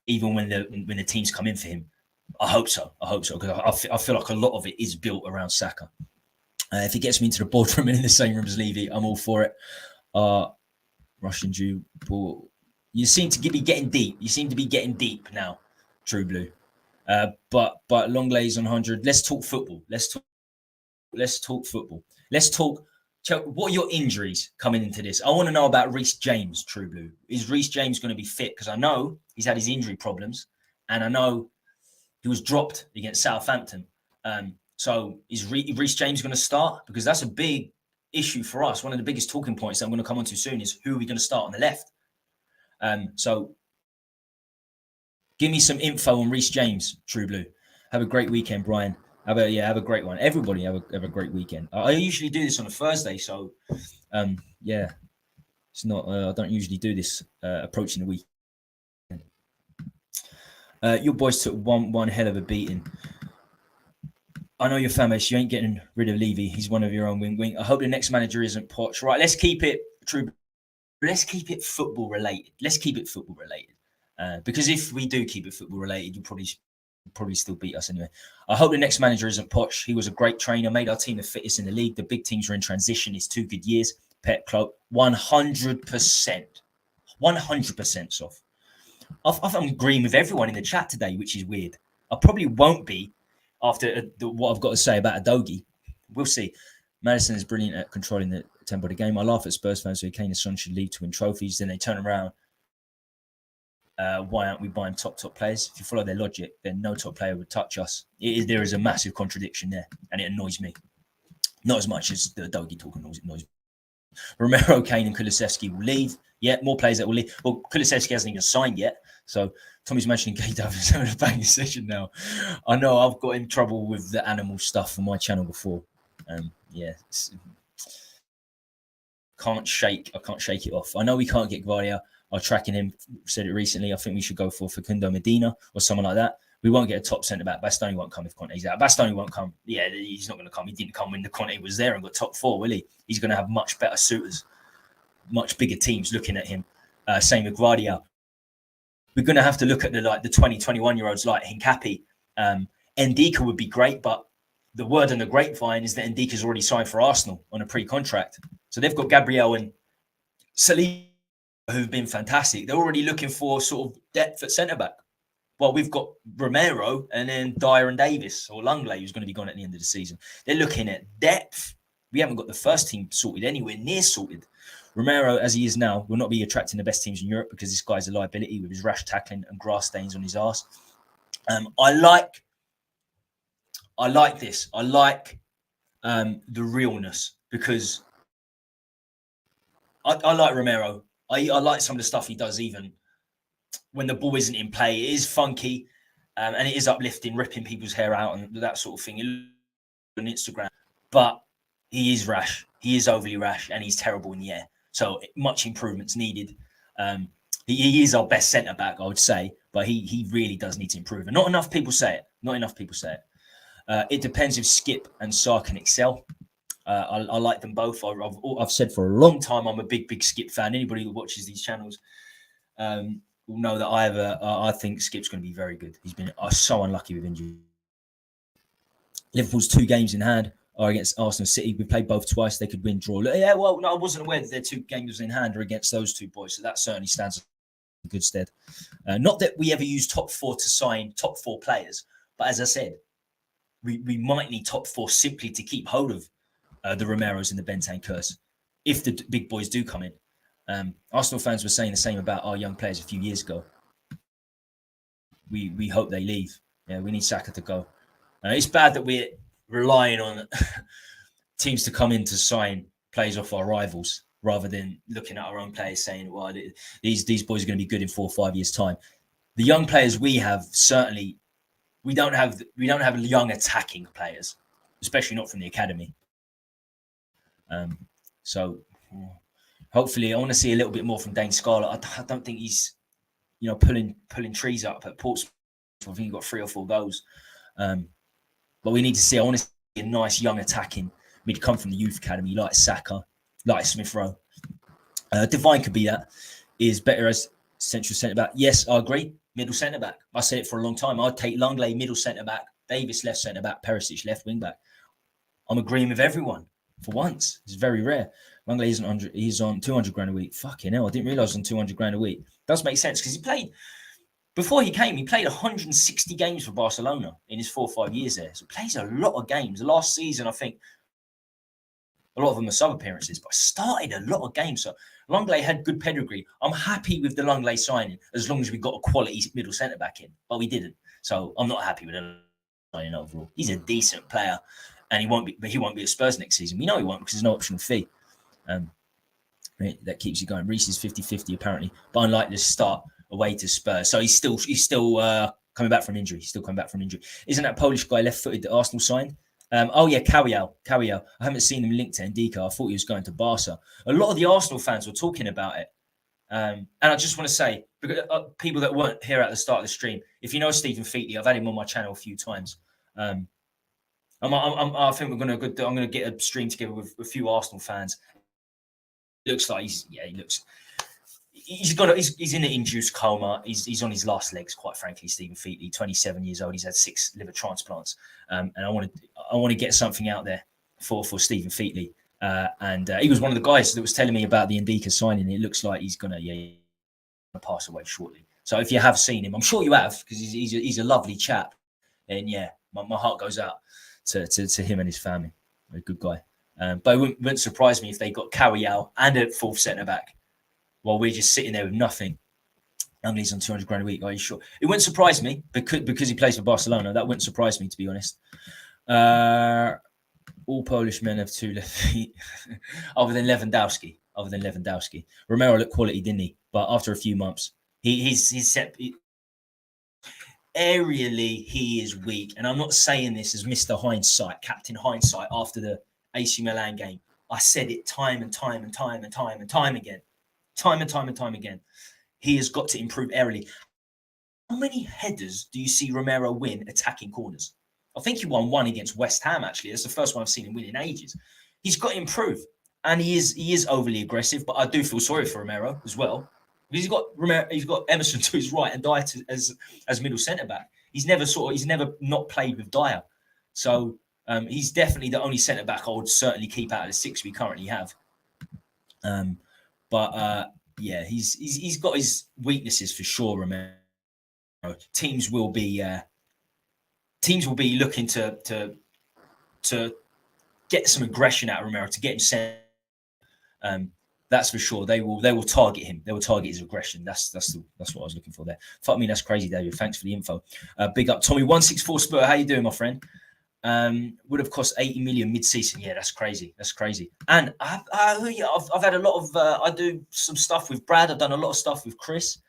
Even when the teams come in for him. I hope so. Because I feel like a lot of it is built around Saka. If it gets me into the boardroom and in the same room as Levy, I'm all for it. Russian Jew, Paul. You seem to be getting deep. You seem to be getting deep now, True Blue. But Longlay's on 100. Let's talk football. Let's talk football. Let's talk. What are your injuries coming into this? I want to know about Reece James, True Blue. Is Reece James going to be fit? Because I know he's had his injury problems, and I know he was dropped against Southampton. So is Reece James going to start? Because that's a big issue for us. One of the biggest talking points that I'm going to come on to soon is who are we going to start on the left? So give me some info on Reece James, True Blue. Have a great weekend, Brian. Have a great one. Everybody have a great weekend. I usually do this on a Thursday, so it's not. I don't usually do this approaching the weekend. Your boys took one hell of a beating. I know your fan base. You ain't getting rid of Levy. He's one of your own wing. I hope the next manager isn't Poch. Right, let's keep it true. Let's keep it football related. Because if we do keep it football related, you'll probably still beat us anyway. I hope the next manager isn't Poch. He was a great trainer, made our team the fittest in the league. The big teams are in transition. It's 2 good years. Pep Club, 100%. 100% off. I'm agreeing with everyone in the chat today, which is weird. I probably won't be after what I've got to say about Udogie. We'll see. Maddison is brilliant at controlling the tempo of the game. I laugh at Spurs fans who Kane and Son should leave to win trophies. Then they turn around. Why aren't we buying top players? If you follow their logic, then no top player would touch us. There is a massive contradiction there, and it annoys me. Not as much as the Udogie talk annoys me. Romero, Kane, and Kulusevski will leave. Yeah, more players that will leave. Well, Kulusevski hasn't even signed yet, so Tommy's mentioning Gay Davis having a banging session now. I know I've got in trouble with the animal stuff on my channel before. I can't shake it off. I know we can't get Gvardia. I'm tracking him. Said it recently. I think we should go for Facundo Medina or someone like that. We won't get a top centre back. Bastoni won't come if Conte's out. Bastoni won't come. Yeah, he's not going to come. He didn't come when the Conte was there and got top 4, will he? He's going to have much better suitors, much bigger teams looking at him. Same with Gvardia. We're going to have to look at the 20, 21-year-olds like Hincapi. Ndika would be great, but the word on the grapevine is that Ndika's already signed for Arsenal on a pre-contract. So they've got Gabriel and Saliba who've been fantastic. They're already looking for sort of depth at centre-back. Well, we've got Romero and then Dyer and Davis or Langley, who's going to be gone at the end of the season. They're looking at depth. We haven't got the first team sorted anywhere near sorted. Romero, as he is now, will not be attracting the best teams in Europe because this guy's a liability with his rash tackling and grass stains on his arse. I like this. I like the realness because I like Romero. I like some of the stuff he does even when the ball isn't in play. It is funky and it is uplifting, ripping people's hair out and that sort of thing on Instagram. But he is rash. He is overly rash and he's terrible in the air. So much improvement's needed. He is our best centre-back, I would say, but he really does need to improve. And not enough people say it. It depends if Skip and Sarr can excel. I like them both. I've said for a long time I'm a big Skip fan. Anybody who watches these channels will know that I think Skip's going to be very good. He's been so unlucky with injury. Liverpool's 2 games in hand are against Arsenal City. We played both twice. They could win, draw. Yeah, well, no, I wasn't aware that their 2 games in hand are against those 2 boys. So that certainly stands in good stead. Not that we ever use top 4 to sign top 4 players, but as I said, we might need top 4 simply to keep hold of the Romeros and the Bentancurs if the big boys do come in. Arsenal fans were saying the same about our young players a few years ago. We hope they leave. Yeah, we need Saka to go. It's bad that we're relying on teams to come in to sign players off our rivals rather than looking at our own players saying, well, these boys are going to be good in 4 or 5 years' time. The young players we have, certainly, we don't have young attacking players, especially not from the academy. So hopefully I want to see a little bit more from Dane Scarlett. I don't think he's, pulling trees up at Portsmouth. I think he got 3 or 4 goals. But we need to see, I want to see a nice young attacking mid come from the youth academy like Saka, like Smith Rowe. Devine could be that. Is better as central centre-back. Yes, I agree. Middle centre-back. I said it for a long time. I'd take Langley middle centre-back, Davis left centre-back, Perisic left wing-back. I'm agreeing with everyone for once. It's very rare. Langley isn't he's on 200 grand a week. Fucking hell, I didn't realise on 200 grand a week. Does make sense because he played before he came. He played 160 games for Barcelona in his 4 or 5 years there. So he plays a lot of games. The last season, I think a lot of them are sub appearances, but started a lot of games. So Langley had good pedigree. I'm happy with the Langley signing as long as we got a quality middle centre back in, but we didn't. So I'm not happy with the signing overall. He's a decent player, and he won't be at Spurs next season. We know he won't because there's no optional fee. That keeps you going. Reece is 50-50 apparently, but unlikely to start away to Spurs. So he's still coming back from injury. Isn't that Polish guy left-footed that Arsenal signed? Oh yeah, Kawiel. I haven't seen him linked to Ndika. I thought he was going to Barca. A lot of the Arsenal fans were talking about it. And I just want to say, people that weren't here at the start of the stream, if you know Stephen Featley, I've had him on my channel a few times. I think I'm going to get a stream together with a few Arsenal fans. Looks like he's in an induced coma. He's on his last legs, quite frankly. Stephen Featley, 27 years old. He's had 6 liver transplants, and I want to get something out there for Stephen Featley. And he was one of the guys that was telling me about the Ndika signing. It looks like he's gonna pass away shortly. So if you have seen him, I'm sure you have, because he's a lovely chap. And yeah, my heart goes out to him and his family. A good guy. But it wouldn't surprise me if they got Kawiel and a 4th centre back while we're just sitting there with nothing. And he's on 200 grand a week. Are you sure? It wouldn't surprise me because he plays for Barcelona. That wouldn't surprise me, to be honest. All Polish men have 2 left feet, other than Lewandowski. Romero looked quality, didn't he? But after a few months, he's set. Aerially, he is weak. And I'm not saying this as Mr. Hindsight, Captain Hindsight, after the AC Milan game. I said it time and time again. He has got to improve aerially. How many headers do you see Romero win attacking corners? I think he won 1 against West Ham, actually. That's the first one I've seen him win in ages. He's got to improve. And he is overly aggressive, but I do feel sorry for Romero as well. He's got Emerson to his right and Dyer as middle centre back. He's never not played with Dyer. So he's definitely the only centre back I would certainly keep out of the 6 we currently have. Yeah, he's got his weaknesses for sure, Romero. Teams will be looking to get some aggression out of Romero to get him sent. That's for sure. They will target him. They will target his aggression. That's what I was looking for there. Fuck me, that's crazy, David. Thanks for the info. Big up, Tommy 164 Spur. How you doing, my friend? Would have cost 80 million mid-season. Yeah, that's crazy. And I've had a lot of. I do some stuff with Brad. I've done a lot of stuff with Chris.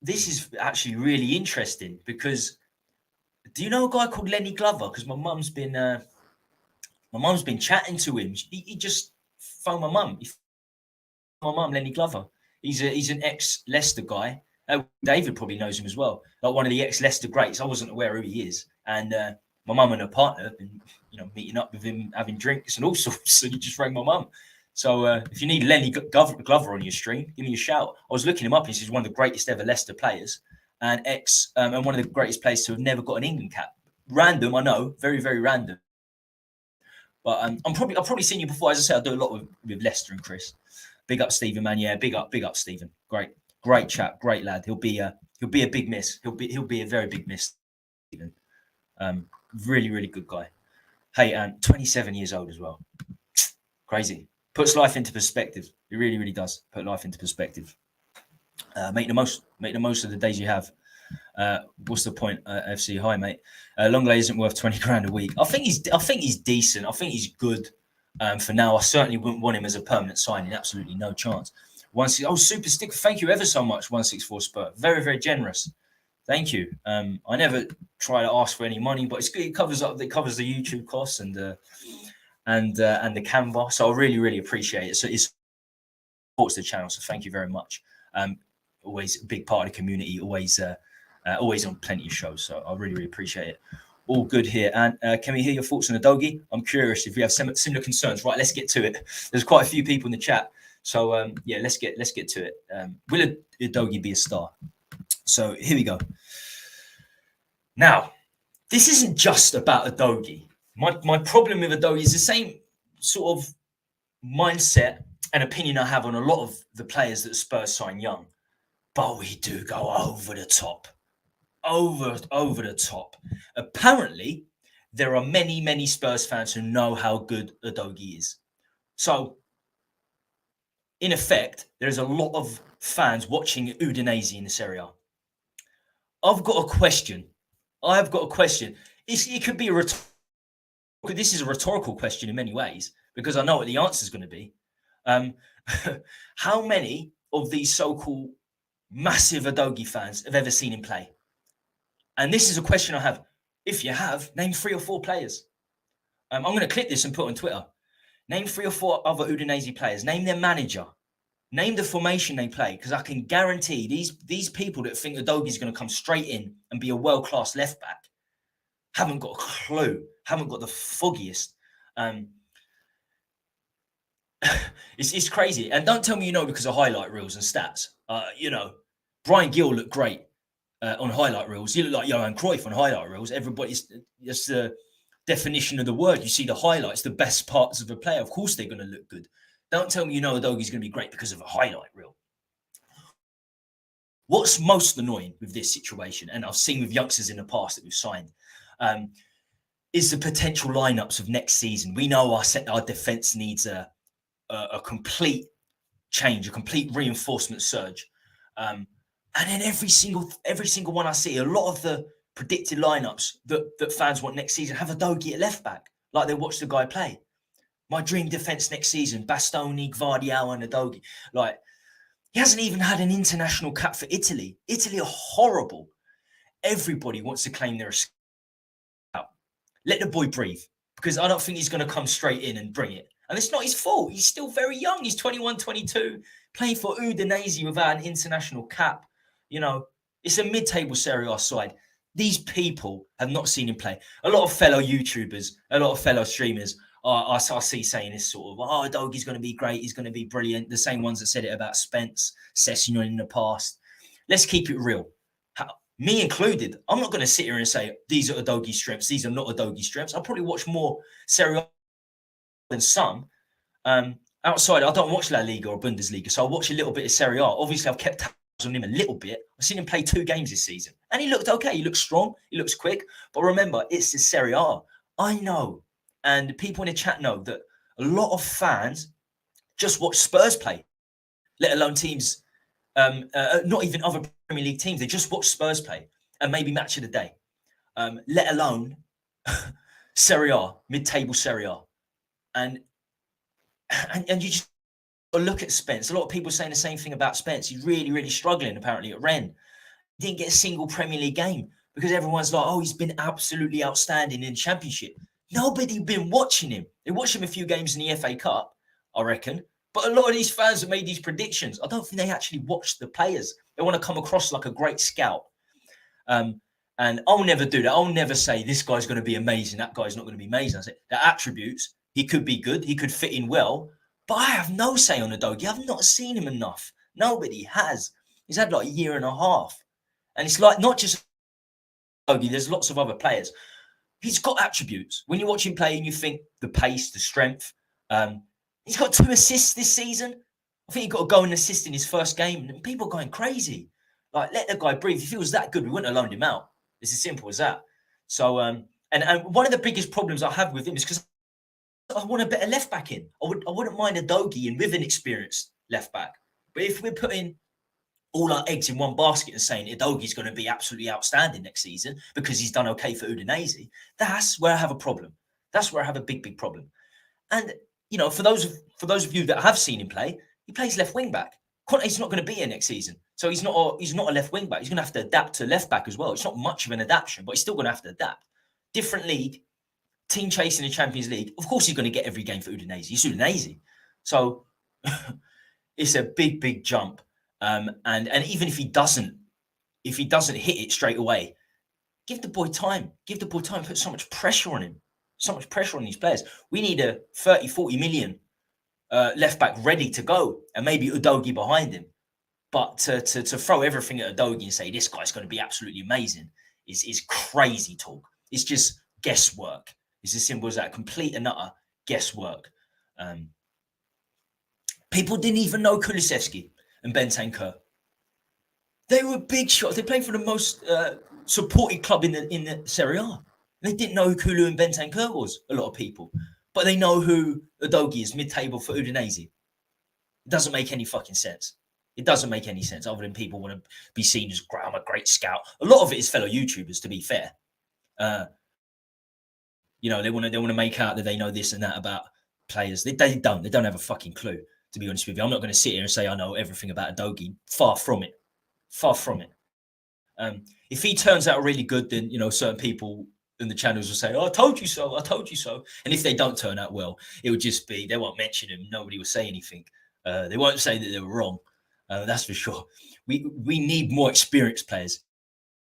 This is actually really interesting because do you know a guy called Lenny Glover? Because my mum's been chatting to him. He just phoned my mum. My mum, Lenny Glover. He's an ex-Leicester guy. David probably knows him as well. Like one of the ex-Leicester greats. I wasn't aware who he is. And my mum and her partner have been, meeting up with him, having drinks and all sorts. So he just rang my mum. So if you need Lenny Glover on your stream, give me a shout. I was looking him up. He's one of the greatest ever Leicester players and one of the greatest players to have never got an England cap. Random, I know, very, very random. But I've probably seen you before. As I said, I do a lot with Leicester and Chris. Big up Stephen, man. Yeah, big up Stephen. Great chap, great lad. He'll be a big miss. He'll be a very big miss, Stephen. Really, really good guy. Hey, 27 years old as well. Crazy. Puts life into perspective. It really, really does put life into perspective. Make the most of the days you have. What's the point? FC, hi mate. Longley isn't worth 20 grand a week. I think he's decent. I think he's good for now. I certainly wouldn't want him as a permanent signing. Absolutely no chance. Super stick. Thank you ever so much. 164 Spur. Very, very generous. Thank you. I never try to ask for any money, but it's good. It covers the YouTube costs and the Canva. So I really, really appreciate it. So it supports the channel. So thank you very much. Always a big part of the community. Always on plenty of shows. So I really, really appreciate it. All good here. And can we hear your thoughts on Udogie? I'm curious if we have similar concerns. Right, let's get to it. There's quite a few people in the chat. So yeah, let's get to it. Will Udogie be a star? So here we go. Now, this isn't just about Udogie. My problem with Udogie is the same sort of mindset and opinion I have on a lot of the players that Spurs sign young. But we do go over the top. Over the top. Apparently, there are many Spurs fans who know how good Udogie is. So, in effect, there's a lot of fans watching Udinese in the Serie A. I've got a question. It could be this is a rhetorical question in many ways, because I know what the answer is going to be. How many of these so-called massive Udogie fans have ever seen him play? And this is a question I have. If you have, name 3 or 4 players. I'm going to clip this and put it on Twitter. Name 3 or 4 other Udinese players. Name their manager. Name the formation they play, because I can guarantee these people that think Udogie is going to come straight in and be a world-class left-back haven't got a clue, haven't got the foggiest. It's crazy. And don't tell me you know because of highlight reels and stats. Brian Gill looked great on highlight reels. He looked like Johan Cruyff on highlight reels. That's the definition of the word. You see the highlights, the best parts of a player. Of course they're going to look good. Don't tell me you know Udogie's going to be great because of a highlight reel. What's most annoying with this situation, and I've seen with youngsters in the past that we've signed, is the potential lineups of next season. We know our defence needs a complete change, a complete reinforcement surge. And then every single one I see, a lot of the predicted lineups that fans want next season have Udogie at left back, like they watch the guy play. My dream defence next season, Bastoni, Gvardiol and Udogie. Like, he hasn't even had an international cap for Italy. Italy are horrible. Everybody wants to claim they're a scout. Let the boy breathe, because I don't think he's going to come straight in and bring it. And it's not his fault. He's still very young. He's 21, 22, playing for Udinese without an international cap. It's a mid-table Serie A side. These people have not seen him play. A lot of fellow YouTubers, a lot of fellow streamers, I see saying this sort of, Udogie's going to be great. He's going to be brilliant. The same ones that said it about Spence, Sessegnon in the past. Let's keep it real. Me included, I'm not going to sit here and say, these are Udogie's strengths. These are not Udogie's strengths. I'll probably watch more Serie A than some. Outside, I don't watch La Liga or Bundesliga, so I'll watch a little bit of Serie A. Obviously, I've kept tabs on him a little bit. I've seen him play 2 games this season, and he looked okay. He looks strong. He looks quick. But remember, it's the Serie A. I know. And people in the chat know that a lot of fans just watch Spurs play, let alone teams, not even other Premier League teams. They just watch Spurs play and maybe match of the day, let alone Serie A, mid-table Serie A. And you just look at Spence. A lot of people saying the same thing about Spence. He's really struggling apparently at Rennes. He didn't get a single Premier League game because everyone's like, he's been absolutely outstanding in the Championship. Nobody been watching him. They watched him a few games in the FA Cup, I reckon. But a lot of these fans have made these predictions. I don't think they actually watch the players. They want to come across like a great scout. And I'll never do that. I'll never say this guy's going to be amazing. That guy's not going to be amazing. I say the attributes, he could be good. He could fit in well. But I have no say on Udogie. I've not seen him enough. Nobody has. He's had like a year and a half. And it's like not just Udogie. There's lots of other players. He's got attributes. When you watch him play and you think the pace, the strength. He's got 2 assists this season. I think he got a goal and assist in his first game. And people are going crazy. Like, let the guy breathe. If he was that good, we wouldn't have loaned him out. It's as simple as that. So, and one of the biggest problems I have with him is because I want a better left back in. I wouldn't mind Udogie in with an experienced left back. But if we're putting all our eggs in one basket and saying Udogie's going to be absolutely outstanding next season because he's done okay for Udinese, that's where I have a problem. That's where I have a big problem. And for those of you that have seen him play, he plays left wing back. Conte's not going to be here next season, so he's not a left wing back. He's going to have to adapt to left back as well. It's not much of an adaptation, but he's still going to have to adapt. Different league, team chasing the Champions League. Of course, he's going to get every game for Udinese. He's Udinese, so it's a big jump. And even if he doesn't hit it straight away, give the boy time. Give the boy time. Put so much pressure on him. So much pressure on these players. We need a 30, 40 million left back ready to go, and maybe Udogie behind him. But to throw everything at Udogie and say this guy's going to be absolutely amazing is crazy talk. It's just guesswork. It's as simple as that. Complete and utter guesswork. People didn't even know Kulusevski and Bentancur. They were big shots. They played for the most supported club in the Serie A. They didn't know who Kulu and Bentancur was, a lot of people. But they know who Udogie is, mid-table for Udinese. It doesn't make any fucking sense. It doesn't make any sense other than people want to be seen as, I'm a great scout. A lot of it is fellow YouTubers, to be fair. You know, they want to make out that they know this and that about players. They don't. They don't have a fucking clue, to be honest with you. I'm not going to sit here and say I know everything about Udogie. Far from it. Far from it. If he turns out really good, then, you know, certain people in the channels will say, oh, I told you so. I told you so. And if they don't turn out well, it would just be, they won't mention him. Nobody will say anything. They won't say that they were wrong. That's for sure. We need more experienced players,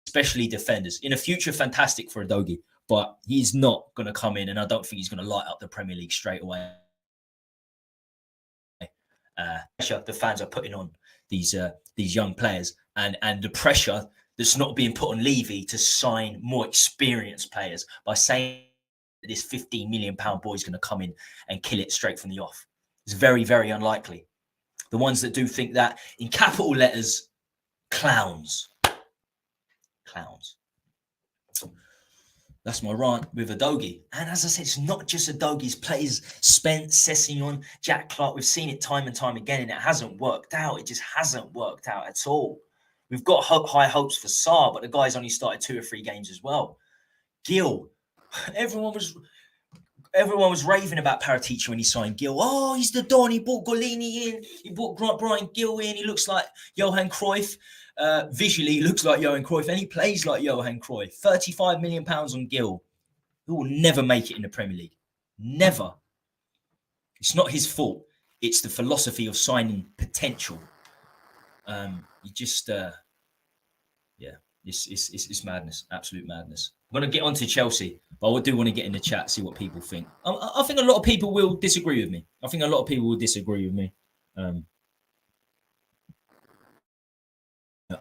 especially defenders. In the future, fantastic for Udogie, but he's not going to come in, and I don't think he's going to light up the Premier League straight away. The fans are putting on these young players, and the pressure that's not being put on Levy to sign more experienced players by saying that this £15 million boy is going to come in and kill it straight from the off. It's very, very unlikely. The ones that do think that, in capital letters, clowns. Clowns. That's my rant with Udogie. And as I said, it's not just Udogie's players. Spence, Sessegnon, Jack Clark. We've seen it time and time again, and it hasn't worked out. It just hasn't worked out at all. We've got high hopes for Sarr, but the guy's only started 2 or 3 games as well. Gil. Everyone was raving about Paratici when he signed Gil. Oh, he's the Don. He brought Golini in. He brought Brian Gil in. He looks like Johan Cruyff. Visually, he looks like Johan Cruyff, and he plays like Johan Cruyff. £35 million on Gil. He will never make it in the Premier League. Never. It's not his fault. It's the philosophy of signing potential. You just, it's madness. Absolute madness. I'm going to get on to Chelsea, but I do want to get in the chat, see what people think. I think a lot of people will disagree with me.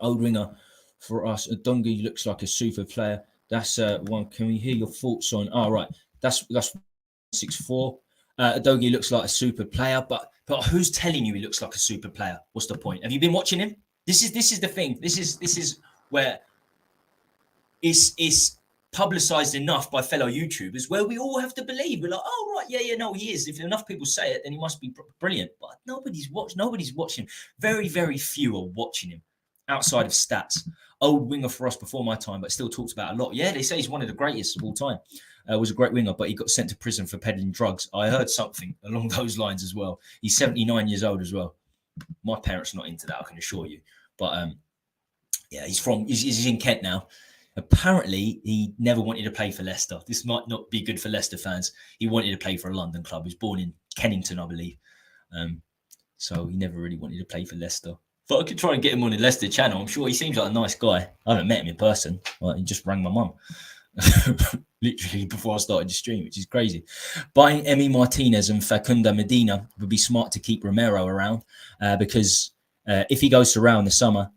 Old winger for us. Udogie looks like a super player. That's one. Can we hear your thoughts on? Oh, right. That's 6'4". Udogie looks like a super player, but who's telling you he looks like a super player? What's the point? Have you been watching him? This is the thing. This is where it's publicized enough by fellow YouTubers where we all have to believe. We're like, oh right, yeah, no, he is. If enough people say it, then he must be brilliant. But nobody's watching. Very, very few are watching him outside of stats. Old winger for us before my time, but still talked about a lot. Yeah, they say he's one of the greatest of all time. Was a great winger, but he got sent to prison for peddling drugs. I heard something along those lines as well. He's 79 years old as well. My parents are not into that, I can assure you. But yeah, he's in Kent now. Apparently, he never wanted to play for Leicester. This might not be good for Leicester fans. He wanted to play for a London club. He was born in Kennington, I believe. So he never really wanted to play for Leicester. But I could try and get him on the Leicester channel. I'm sure he seems like a nice guy. I haven't met him in person. He just rang my mum. Literally before I started the stream, which is crazy. Buying Emi Martinez and Facundo Medina would be smart to keep Romero around because if he goes to Real in the summer,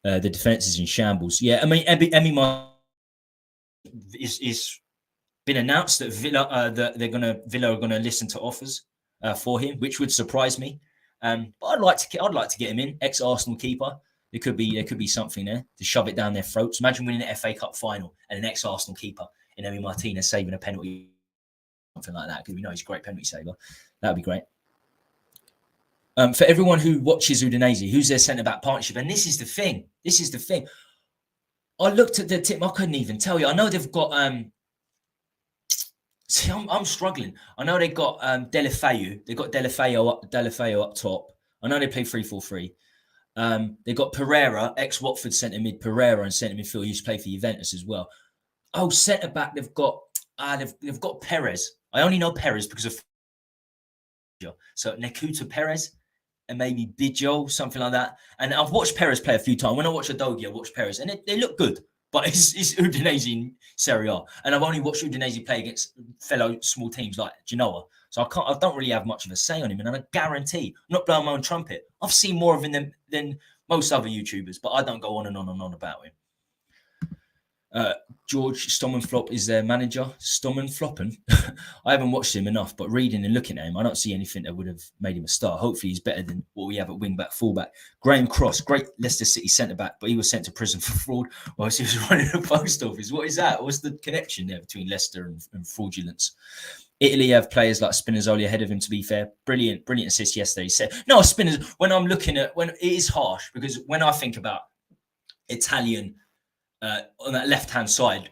the defense is in shambles. Yeah, I mean, Emi Martinez is been announced that Villa are gonna listen to offers for him, which would surprise me. But I'd like to get him in. Ex-Arsenal keeper. There could be something there to shove it down their throats. Imagine winning the FA Cup final and an ex-Arsenal keeper in Emi Martinez saving a penalty, something like that. Because we know he's a great penalty saver. That would be great. For everyone who watches Udinese, who's their centre-back partnership? And this is the thing. I looked at the team. I couldn't even tell you. I know they've got. See, I'm struggling. I know they got Deulofeu. They got Deulofeu up top. I know they play 3-4-3. They got Pereira, ex-Watford centre mid Pereira, and centre midfield. He used to play for Juventus as well. Oh, centre back. They've got Perez. I only know Perez because of so Nekuta Perez and maybe Bijo, something like that. And I've watched Perez play a few times. When I watch Udogie, I watch Perez, and they look good. But it's Udinese in Serie A, and I've only watched Udinese play against fellow small teams like Genoa. So I don't really have much of a say on him, and I guarantee, I'm not blowing my own trumpet, I've seen more of him than most other YouTubers, but I don't go on and on about him. George Stommenflop is their manager. Stommenfloppen. I haven't watched him enough, but reading and looking at him, I don't see anything that would have made him a star. Hopefully, he's better than what we have at wing back, full back. Graham Cross, great Leicester City centre back, but he was sent to prison for fraud whilst he was running a post office. What is that? What's the connection there between Leicester and fraudulence? Italy have players like Spinazzola ahead of him, to be fair. Brilliant assist yesterday. He said, no, Spinazzola, when it is harsh, because when I think about Italian on that left-hand side,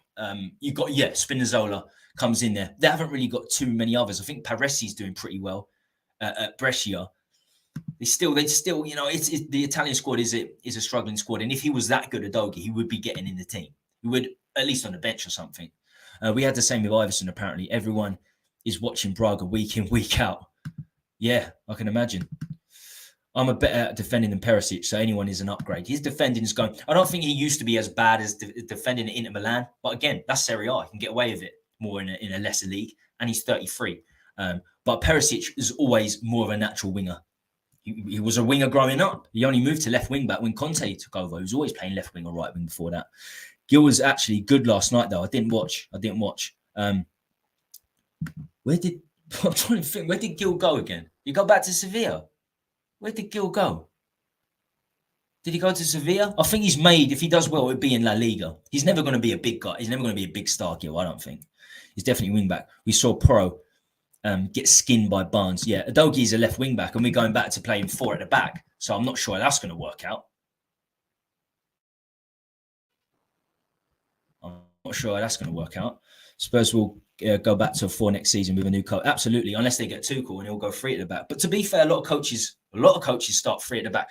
you've got, Spinazzola comes in there. They haven't really got too many others. I think Paresi's doing pretty well at Brescia. They still, it's the Italian squad is a struggling squad. And if he was that good at Udogie, he would be getting in the team. He would, at least on the bench or something. We had the same with Iverson, apparently. Everyone is watching Braga week in, week out. Yeah, I can imagine. I'm a better at defending than Perisic, so anyone is an upgrade. His defending is going. I don't think he used to be as bad as defending at Inter Milan, but again, that's Serie A. He can get away with it more in a lesser league, and he's 33. But Perisic is always more of a natural winger. He was a winger growing up. He only moved to left wing back when Conte took over. He was always playing left wing or right wing before that. Gil was actually good last night, though. I didn't watch. Where did Gil go again? You go back to Sevilla. Where did Gil go? Did he go to Sevilla? I think he's made, if he does well, it'd be in La Liga. He's never going to be a big guy. He's never going to be a big star, Gil, I don't think. He's definitely wing back. We saw Porro get skinned by Barnes. Yeah, Udogie is a left wing back, and we're going back to playing 4 at the back. So I'm not sure that's going to work out. Spurs will go back to a 4 next season with a new coach. Absolutely, unless they get Tuchel and he'll go 3 at the back. But to be fair, a lot of coaches start 3 at the back,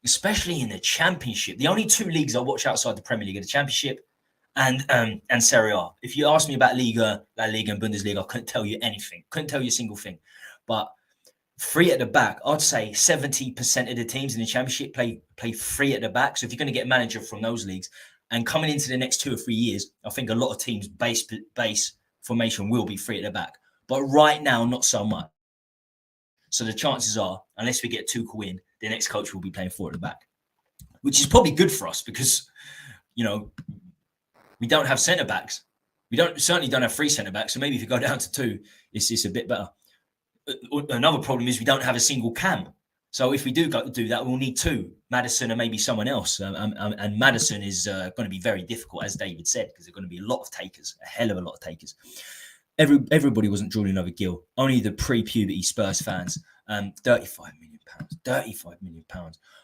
especially in the Championship. The only 2 leagues I watch outside the Premier League are the Championship and Serie A. If you ask me about Liga, La Liga and Bundesliga, I couldn't tell you anything. Couldn't tell you a single thing. But 3 at the back, I'd say 70% of the teams in the Championship play 3 at the back. So if you're going to get a manager from those leagues, and coming into the next 2 or 3 years, I think a lot of teams' base formation will be 3 at the back. But right now, not so much. So the chances are, unless we get Tuchel in, the next coach will be playing 4 at the back, which is probably good for us because, we don't have centre-backs. We certainly don't have 3 centre-backs. So maybe if you go down to 2, it's a bit better. Another problem is we don't have a single cam. So if we do that, we'll need 2, Maddison and maybe someone else. And Maddison is going to be very difficult, as David said, because there are going to be a lot of takers, a hell of a lot of takers. Everybody wasn't drooling over Gil. Only the pre-puberty Spurs fans. £35 million. £35 million.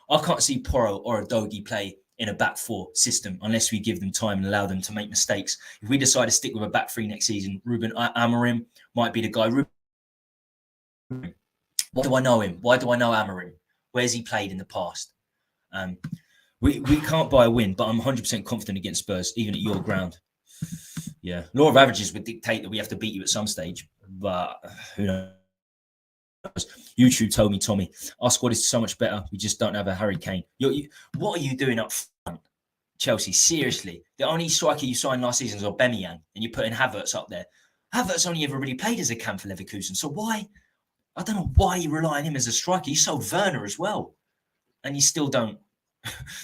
I can't see Porro or Udogie play in a back 4 system unless we give them time and allow them to make mistakes. If we decide to stick with a back 3 next season, Ruben Amorim might be the guy. Why do I know him? Why do I know Amorim? Where's he played in the past? We can't buy a win, but I'm 100% confident against Spurs, even at your ground. Yeah. Law of averages would dictate that we have to beat you at some stage, but who knows? YouTube told me, Tommy, our squad is so much better. We just don't have a Harry Kane. What are you doing up front, Chelsea? Seriously. The only striker you signed last season is Aubameyang, and you're putting Havertz up there. Havertz only ever really played as a cam for Leverkusen, so why? I don't know why you rely on him as a striker. You sold Werner as well. And you still don't.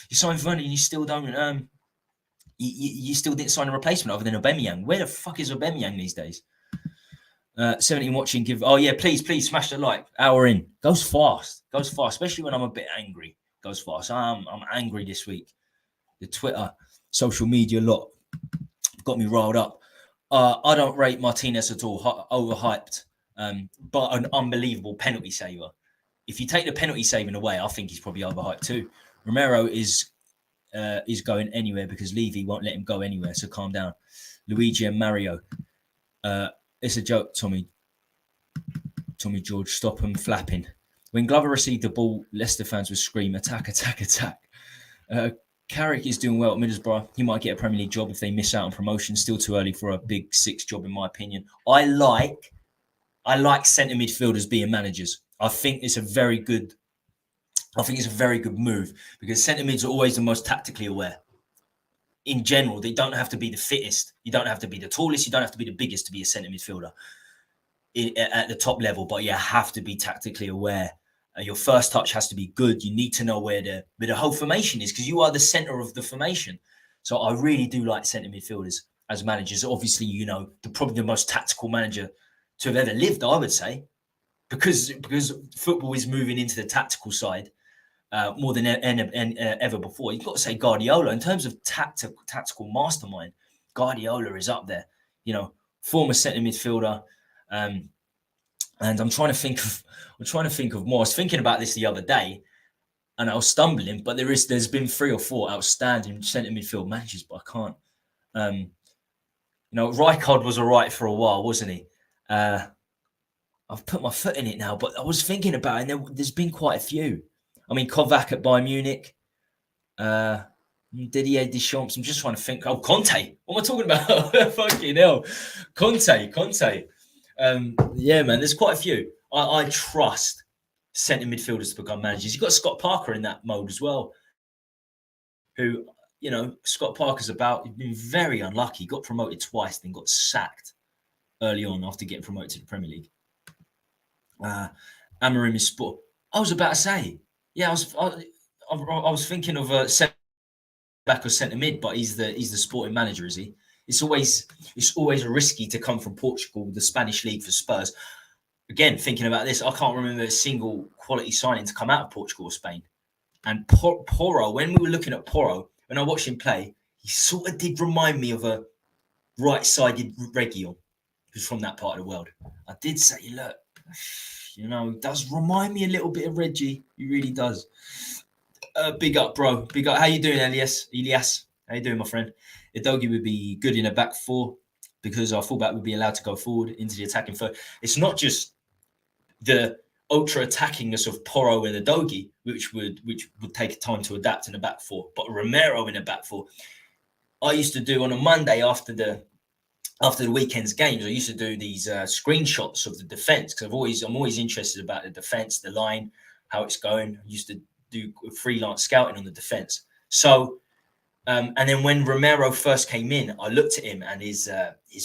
You signed Werner and you still don't. You still didn't sign a replacement other than Aubameyang. Where the fuck is Aubameyang these days? 17 watching. Please smash the like. Hour in. Goes fast, especially when I'm a bit angry. Goes fast. I'm angry this week. The Twitter, social media lot got me riled up. I don't rate Martinez at all. Overhyped. But an unbelievable penalty saver. If you take the penalty saving away, I think he's probably overhyped too. Romero is going anywhere because Levy won't let him go anywhere. So calm down. Luigi and Mario. It's a joke, Tommy George. Stop him flapping. When Glover received the ball, Leicester fans would scream, attack, attack, attack. Carrick is doing well at Middlesbrough. He might get a Premier League job if they miss out on promotion. Still too early for a big 6 job, in my opinion. I like centre midfielders being managers. I think it's a very good move because centre mids are always the most tactically aware. In general, they don't have to be the fittest. You don't have to be the tallest. You don't have to be the biggest to be a centre midfielder at the top level, but you have to be tactically aware. Your first touch has to be good. You need to know where the whole formation is because you are the centre of the formation. So I really do like centre midfielders as managers. Obviously, you know, probably the most tactical manager to have ever lived, I would say, because football is moving into the tactical side more than ever before. You've got to say Guardiola. In terms of tactical mastermind, Guardiola is up there. You know, former centre midfielder. And I'm trying to think of more. I was thinking about this the other day, and I was stumbling. But there's been 3 or 4 outstanding centre midfield managers, but I can't. You know, Rijkaard was all right for a while, wasn't he? I've put my foot in it now, but I was thinking about it, and there's been quite a few. I mean, Kovac at Bayern Munich, Didier Deschamps. I'm just trying to think. Oh, Conte. What am I talking about? Fucking hell. Conte. Yeah, man, there's quite a few. I trust centre midfielders to become managers. You've got Scott Parker in that mode as well, who, you know, Scott Parker's he's been very unlucky. Got promoted twice, then got sacked early on after getting promoted to the Premier League. Amorim is sport. I was about to say, yeah, I was thinking of a centre back or centre mid, but he's the sporting manager, is he? It's always risky to come from Portugal, the Spanish league for Spurs. Again, thinking about this, I can't remember a single quality signing to come out of Portugal or Spain. And Porro, when we were looking at Porro, when I watched him play, he sort of did remind me of a right-sided Reguilon, who's from that part of the world. I did say, look, you know, it does remind me a little bit of Reggie. He really does. Big up, bro. Big up. How you doing, Elias? How you doing, my friend? Udogie would be good in a back 4 because our fullback would be allowed to go forward into the attacking third. It's not just the ultra attackingness of Porro and Udogie, which would take time to adapt in a back 4, but Romero in a back 4. I used to do on a Monday after the weekend's games, I used to do these screenshots of the defense because I'm always interested about the defense, the line, how it's going. I used to do freelance scouting on the defense. So, and then when Romero first came in, I looked at him and his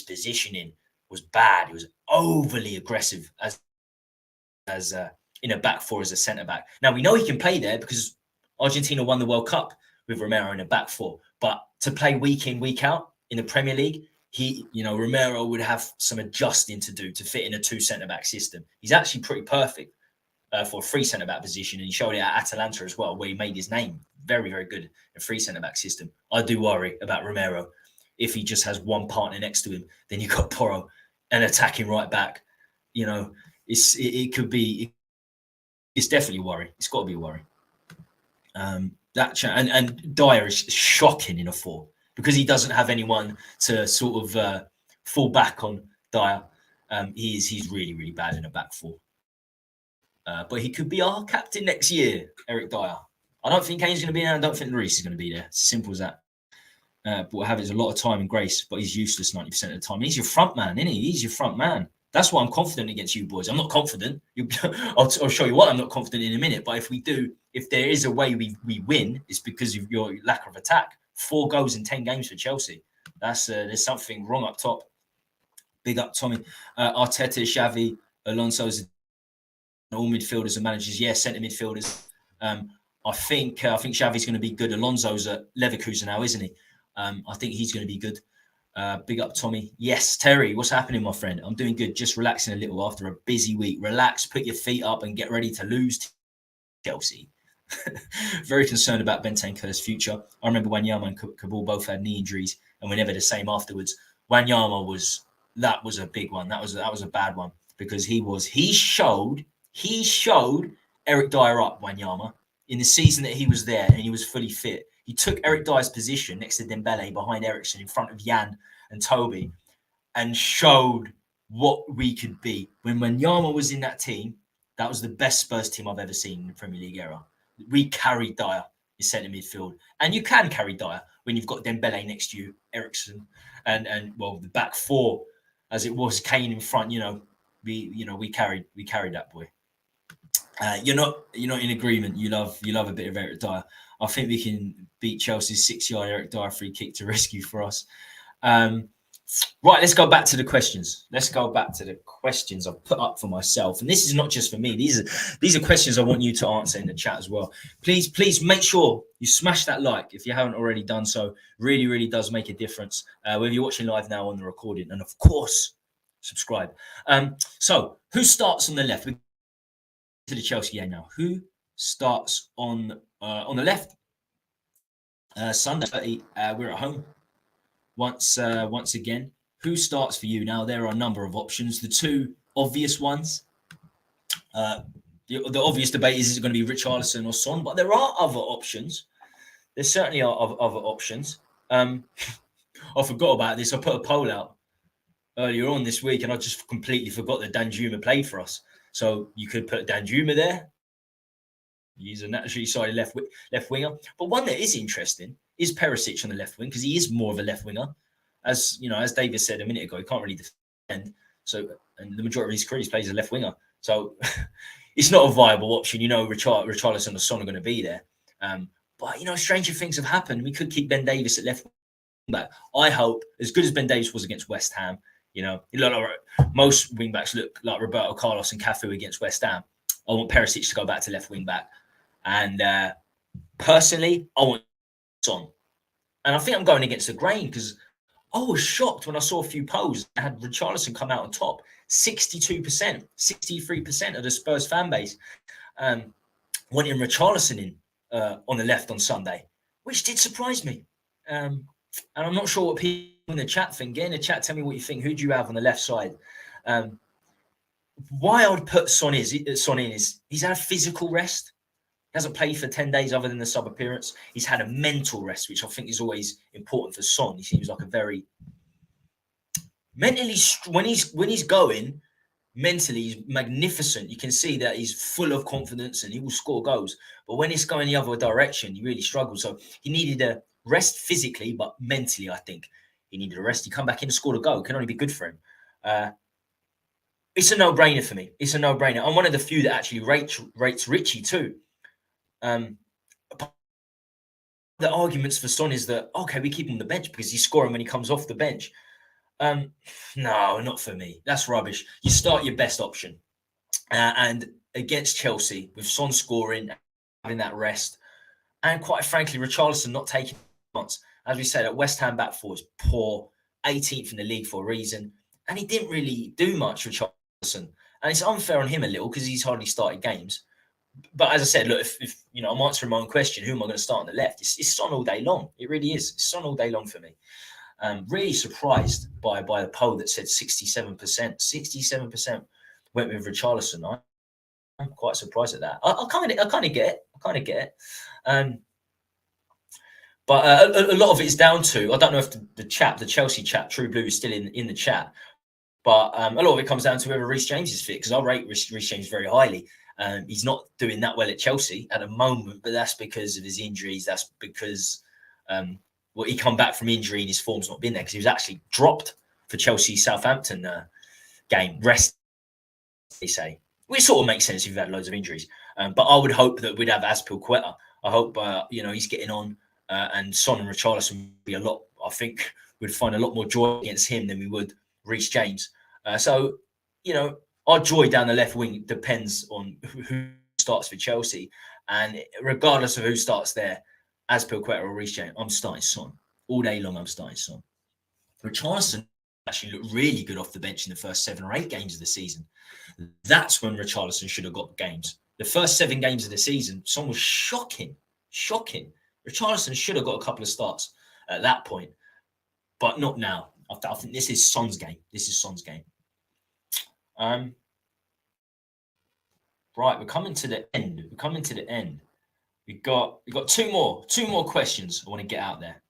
positioning was bad. He was overly aggressive as in a back 4 as a centre back. Now we know he can play there because Argentina won the World Cup with Romero in a back 4. But to play week in, week out in the Premier League, Romero would have some adjusting to do to fit in a 2 centre-back system. He's actually pretty perfect for a 3 centre-back position, and he showed it at Atalanta as well, where he made his name. Very, very good in a 3 centre-back system. I do worry about Romero. If he just has one partner next to him, then you've got Porro, an attacking right back. You know, it's definitely a worry. It's got to be a worry. And Dyer is shocking in a 4. Because he doesn't have anyone to sort of fall back on, Dyer. He's really, really bad in a back 4. But he could be our captain next year, Eric Dyer. I don't think Kane's going to be there. I don't think Lloris is going to be there. It's as simple as that. But what have is a lot of time and grace, but he's useless 90% of the time. He's your front man, isn't he? He's your front man. That's why I'm confident against you boys. I'm not confident. I'll show you what I'm not confident in a minute. But if there is a way we win, it's because of your lack of attack. 4 goals in 10 games for Chelsea. There's something wrong up top. Big up, Tommy. Arteta, Xavi, Alonso's all midfielders and managers. Yeah, centre midfielders. I think Xavi's going to be good. Alonso's at Leverkusen now, isn't he? I think he's going to be good. Big up, Tommy. Yes, Terry, what's happening, my friend? I'm doing good. Just relaxing a little after a busy week. Relax, put your feet up and get ready to lose to Chelsea. Very concerned about Bentancur's future. I remember Wanyama and Kabul both had knee injuries and were never the same afterwards. Wanyama was a big one. That was a bad one because he showed Eric Dyer up, Wanyama, in the season that he was there and he was fully fit. He took Eric Dyer's position next to Dembele behind Eriksen in front of Jan and Toby and showed what we could be. When Wanyama was in that team, that was the best Spurs team I've ever seen in the Premier League era. We carried Dyer in centre midfield. And you can carry Dyer when you've got Dembele next to you, Eriksen, and the back 4, as it was Kane in front, we carried that boy. You're not in agreement. You love a bit of Eric Dyer. I think we can beat Chelsea's 6-yard Eric Dyer free kick to rescue for us. Right, let's go back to the questions. Let's go back to the questions I've put up for myself. And this is not just for me. These are questions I want you to answer in the chat as well. Please make sure you smash that like if you haven't already done so. Really, really does make a difference. Whether you're watching live now on the recording. And of course, subscribe. So who starts on the left? We're to the Chelsea game now. Who starts on the left? Sunday, we're at home. Once again, who starts for you? Now, there are a number of options. The two obvious ones, the obvious debate is it going to be Richarlison or Son? But there are other options. There certainly are other options. I forgot about this. I put a poll out earlier on this week, and I just completely forgot that Danjuma played for us. So you could put Danjuma there. He's a naturally sided left winger. But one that is interesting is Perisic on the left wing, because he is more of a left winger. As you know, as David said a minute ago, he can't really defend. So, and the majority of his career he plays as a left winger. So it's not a viable option. You know, Richarlison and Son are going to be there. But you know, stranger things have happened. We could keep Ben Davies at left back. I hope, as good as Ben Davies was against West Ham, you know, most wing backs look like Roberto Carlos and Cafu against West Ham. I want Perisic to go back to left wing back. And personally, I want Son. And I think I'm going against the grain, because I was shocked when I saw a few polls that had Richarlison come out on top. 62%, 63% of the Spurs fan base wanting Richarlison in on the left on Sunday, which did surprise me. And I'm not sure what people in the chat think. Get in the chat, tell me what you think. Who do you have on the left side? Why I would put Son in is he's had a physical rest. He hasn't played for 10 days other than the sub appearance. He's had a mental rest, which I think is always important for Son. He seems like a very mentally, when he's going, mentally he's magnificent. You can see that he's full of confidence and he will score goals. But when it's going the other direction, he really struggles. So he needed a rest physically, but mentally, I think he needed a rest. He come back in and scored a goal. It can only be good for him. It's a no-brainer for me. It's a no-brainer. I'm one of the few that actually rates Richie too. The arguments for Son is that, okay, we keep him on the bench because he's scoring when he comes off the bench. No, not for me. That's rubbish. You start your best option. And against Chelsea, with Son scoring, having that rest, and quite frankly, Richarlison not taking months. As we said, at West Ham back four is poor, 18th in the league for a reason. And he didn't really do much, Richarlison. And it's unfair on him a little because he's hardly started games. But as I said, look, if you know, I'm answering my own question, who am I going to start on the left? It's Son all day long. It really is. It's Son all day long for me. Really surprised by the poll that said 67%. 67% went with Richarlison. I'm quite surprised at that. I kind of get it. But a lot of it is down to, I don't know if the Chelsea chat, True Blue, is still in the chat. But a lot of it comes down to whether Reece James is fit, because I rate Reece James very highly. He's not doing that well at Chelsea at the moment, but that's because of his injuries. That's because he come back from injury and his form's not been there, because he was actually dropped for Chelsea-Southampton game. Rest, they say. Which sort of makes sense if you've had loads of injuries. But I would hope that we'd have Azpilicueta. I hope he's getting on, and Son and Richarlison would be a lot. I think we'd find a lot more joy against him than we would Reece James. So our joy down the left wing depends on who starts for Chelsea. And regardless of who starts there, Azpilicueta or Reece James, I'm starting Son. All day long, I'm starting Son. Richarlison actually looked really good off the bench in the first 7 or 8 games of the season. That's when Richarlison should have got games. The first 7 games of the season, Son was shocking. Richarlison should have got a couple of starts at that point, but not now. I think this is Son's game. Right, we're coming to the end. We've got 2 more questions I want to get out there.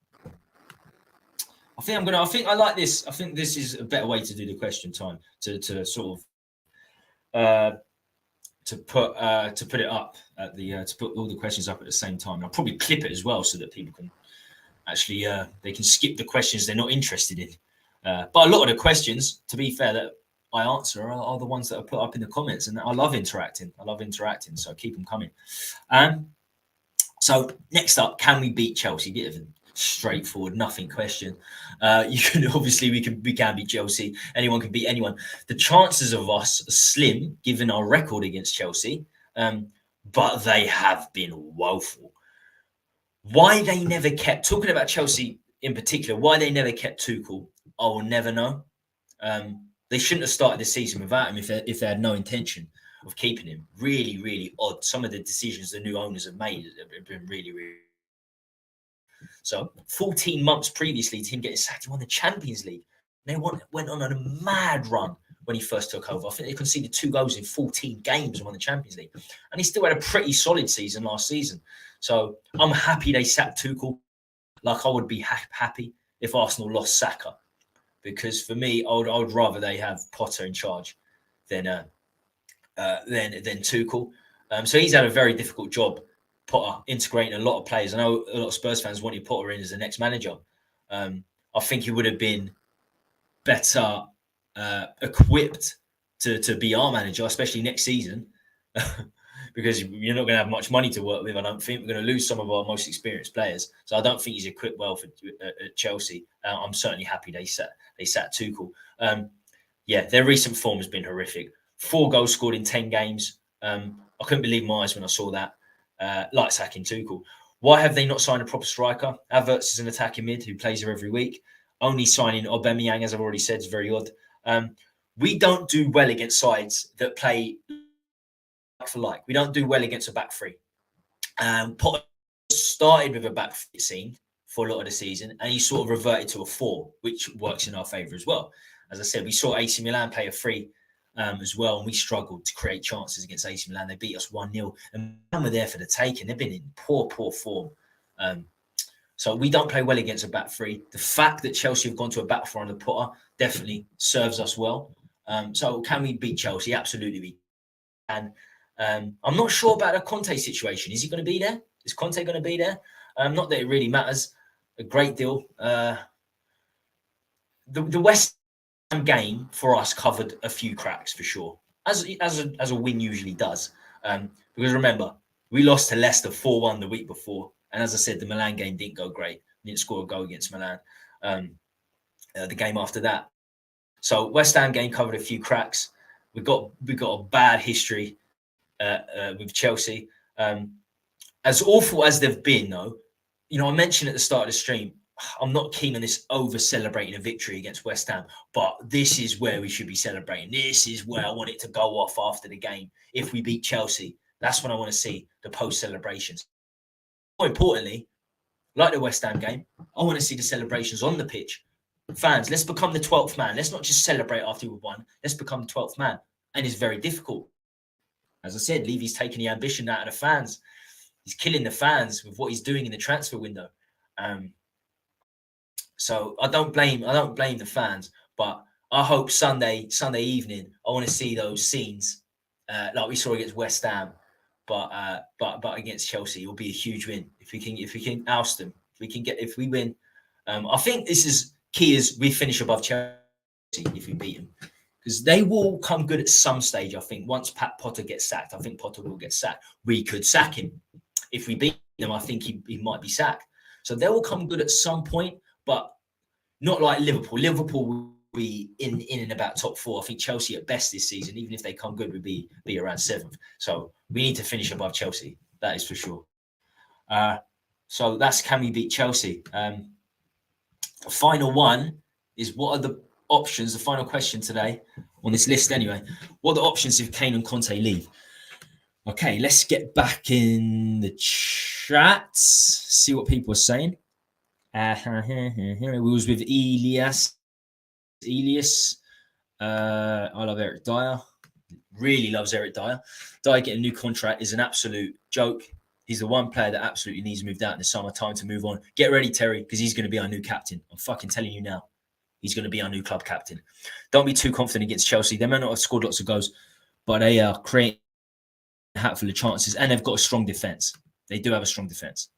I think I like this. I think this is a better way to do the question time, to sort of to put it up at the to put all the questions up at the same time. And I'll probably clip it as well so that people can actually they can skip the questions they're not interested in. But a lot of the questions, to be fair, that I answer are the ones that are put up in the comments, and I love interacting. So keep them coming. So next up, can we beat Chelsea? straightforward, nothing question. We can beat Chelsea. Anyone can beat anyone. The chances of us are slim, given our record against Chelsea, but they have been woeful. Why they never kept, talking about Chelsea in particular, why they never kept Tuchel, I will never know. They shouldn't have started the season without him if they had no intention of keeping him. Really, really odd. Some of the decisions the new owners have made have been really, really. So 14 months previously to him getting sacked, he won the Champions League. They went on a mad run when he first took over. I think they conceded 2 goals in 14 games and won the Champions League. And he still had a pretty solid season last season. So I'm happy they sacked Tuchel. Like I would be happy if Arsenal lost Saka. Because for me, I would rather they have Potter in charge than Tuchel. So he's had a very difficult job, Potter, integrating a lot of players. I know a lot of Spurs fans wanted Potter in as the next manager. I think he would have been better equipped to be our manager, especially next season, because you're not going to have much money to work with. I don't think we're going to lose some of our most experienced players. So I don't think he's equipped well for Chelsea. I'm certainly happy they sat Tuchel. Their recent form has been horrific. 4 goals scored in 10 games. I couldn't believe my eyes when I saw that. Like sacking Tuchel. Why have they not signed a proper striker? Havertz is an attacking mid who plays here every week. Only signing Aubameyang, as I've already said, is very odd. We don't do well against sides that play like for like. We don't do well against a back three. Potter started with a back three, it seemed, for a lot of the season, and he sort of reverted to a 4, which works in our favour as well. As I said, we saw AC Milan play a 3 as well, and we struggled to create chances against AC Milan. They beat us 1-0, and Milan were there for the taking. They've been in poor form. So we don't play well against a back 3. The fact that Chelsea have gone to a back 4 under Potter definitely serves us well. So can we beat Chelsea? Absolutely we can. I'm not sure about the Conte situation. Is he going to be there? Is Conte going to be there? Not that it really matters a great deal. The West Ham game for us covered a few cracks for sure, as a win usually does. Because remember, we lost to Leicester 4-1 the week before, and as I said, the Milan game didn't go great. We didn't score a goal against Milan. The game after that, so West Ham game covered a few cracks. We got a bad history with Chelsea. As awful as they've been, though, I mentioned at the start of the stream, I'm not keen on this over-celebrating a victory against West Ham, but this is where we should be celebrating. This is where I want it to go off after the game. If we beat Chelsea, that's when I want to see the post-celebrations. More importantly, like the West Ham game, I want to see the celebrations on the pitch. Fans, let's become the 12th man. Let's not just celebrate after we've won. Let's become the 12th man. And it's very difficult. As I said, Levy's taking the ambition out of the fans. He's killing the fans with what he's doing in the transfer window. So I don't blame the fans, but I hope Sunday evening I want to see those scenes like we saw against West Ham, but against Chelsea it will be a huge win if we can oust them. If we win, I think this is key as we finish above Chelsea if we beat them, because they will come good at some stage. I think once Potter gets sacked, I think Potter will get sacked. We could sack him if we beat them. I think he might be sacked. So they will come good at some point, but not like Liverpool. Liverpool will be in and about top 4. I think Chelsea at best this season, even if they come good, would be around 7th. So we need to finish above Chelsea. That is for sure. So that's can we beat Chelsea? Final one is what are the options? The final question today on this list anyway. What are the options if Kane and Conte leave? Okay, let's get back in the chats. See what people are saying. We was with Elias. I love Eric Dyer. Really loves Eric Dyer. Dyer getting a new contract is an absolute joke. He's the one player that absolutely needs moved out in the summer. Time to move on. Get ready, Terry, because he's going to be our new captain. I'm fucking telling you now. He's going to be our new club captain. Don't be too confident against Chelsea. They may not have scored lots of goals, but they are creating a hatful of chances, and they've got a strong defence. They do have a strong defence.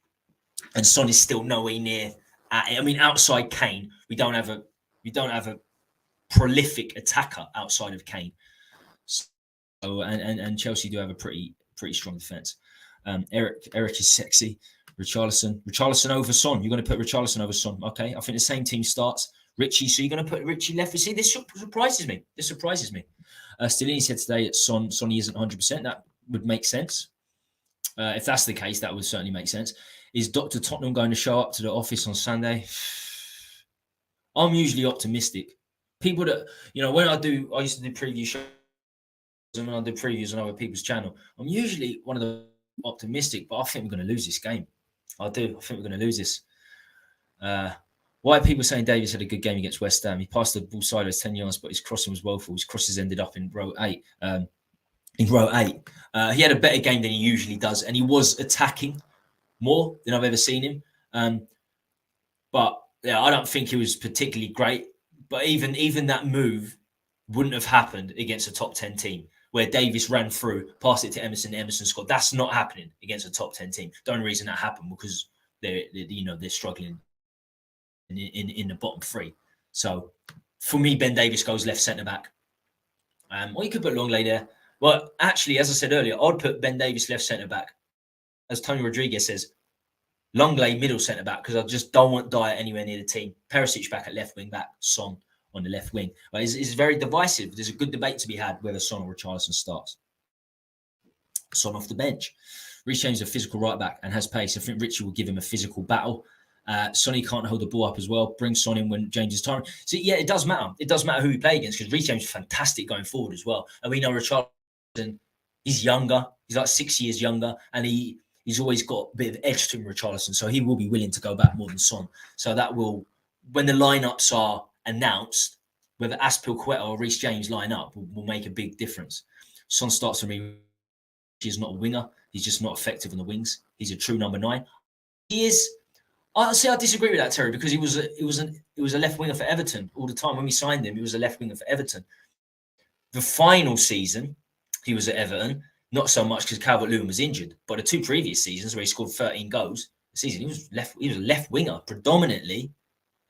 And Son is still nowhere near. I mean, outside Kane, we don't have a prolific attacker outside of Kane. So, and Chelsea do have a pretty strong defence. Eric is sexy. Richarlison over Son. You're going to put Richarlison over Son. Okay, I think the same team starts. Richie, so you're going to put Richie left. See, this surprises me. Stellini said today that Sonny isn't 100%. That would make sense. If that's the case, that would certainly make sense. Is Dr. Tottenham going to show up to the office on Sunday? I'm usually optimistic. People that, when I used to do preview shows, and when I do previews on other people's channel, I'm usually one of the optimistic, but I think we're going to lose this game. I think we're going to lose this. Why are people saying Davies had a good game against West Ham? He passed the ball sideways 10 yards, but his crossing was woeful. His crosses ended up in row 8. He had a better game than he usually does, and he was attacking more than I've ever seen him. But yeah, I don't think he was particularly great. But even that move wouldn't have happened against a top 10 team where Davies ran through, passed it to Emerson scored. That's not happening against a top 10 team. The only reason that happened because they're struggling in the bottom 3. So for me, Ben Davies goes left centre back. Or you could put Longley there. Well, actually, as I said earlier, I'd put Ben Davies left centre back. As Tony Rodriguez says, Longley middle centre back because I just don't want Dyer anywhere near the team. Perisic back at left wing back, Son on the left wing. But it's very divisive. There's a good debate to be had whether Son or Richarlison starts. Son off the bench. Reece James is a physical right back and has pace. I think Richie will give him a physical battle. Sonny can't hold the ball up as well. Bring Son in when James is tiring. So yeah, it does matter. It does matter who we play against because Reece James is fantastic going forward as well. And we know Richarlison, he's younger. He's like 6 years younger, and he's always got a bit of edge to him, Richarlison. So he will be willing to go back more than Son. So that will, when the lineups are announced, whether Azpilicueta or Reece James line up will make a big difference. Son starts for me. He's not a winger. He's just not effective on the wings. He's a true number 9. He is. I disagree with that, Terry, because he was a left winger for Everton all the time. When we signed him, he was a left winger for Everton. The final season, he was at Everton, not so much because Calvert-Lewin was injured, but the 2 previous seasons where he scored 13 goals, he was a left winger, predominantly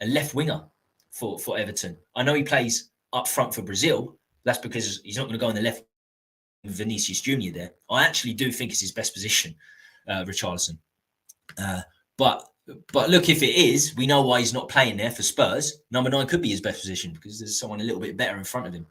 a left winger for Everton. I know he plays up front for Brazil. That's because he's not going to go on the left with Vinicius Junior there. I actually do think it's his best position, Richarlison. But look, if it is, we know why he's not playing there for Spurs. Number 9 could be his best position because there's someone a little bit better in front of him.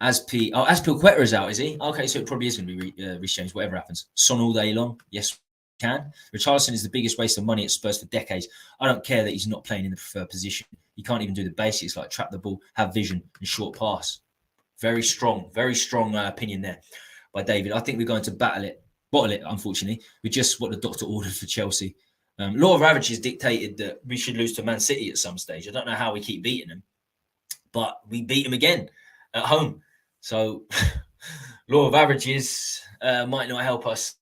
Azpilicueta is out, is he? Okay, so it probably is going to be Reece James, whatever happens. Son all day long. Yes, we can. Richarlison is the biggest waste of money at Spurs for decades. I don't care that he's not playing in the preferred position. He can't even do the basics like trap the ball, have vision, and short pass. Very strong opinion there by David. I think we're going to bottle it, unfortunately, with just what the doctor ordered for Chelsea. Law of averages dictated that we should lose to Man City at some stage. I don't know how we keep beating them, but we beat them again at home. So law of averages might not help us.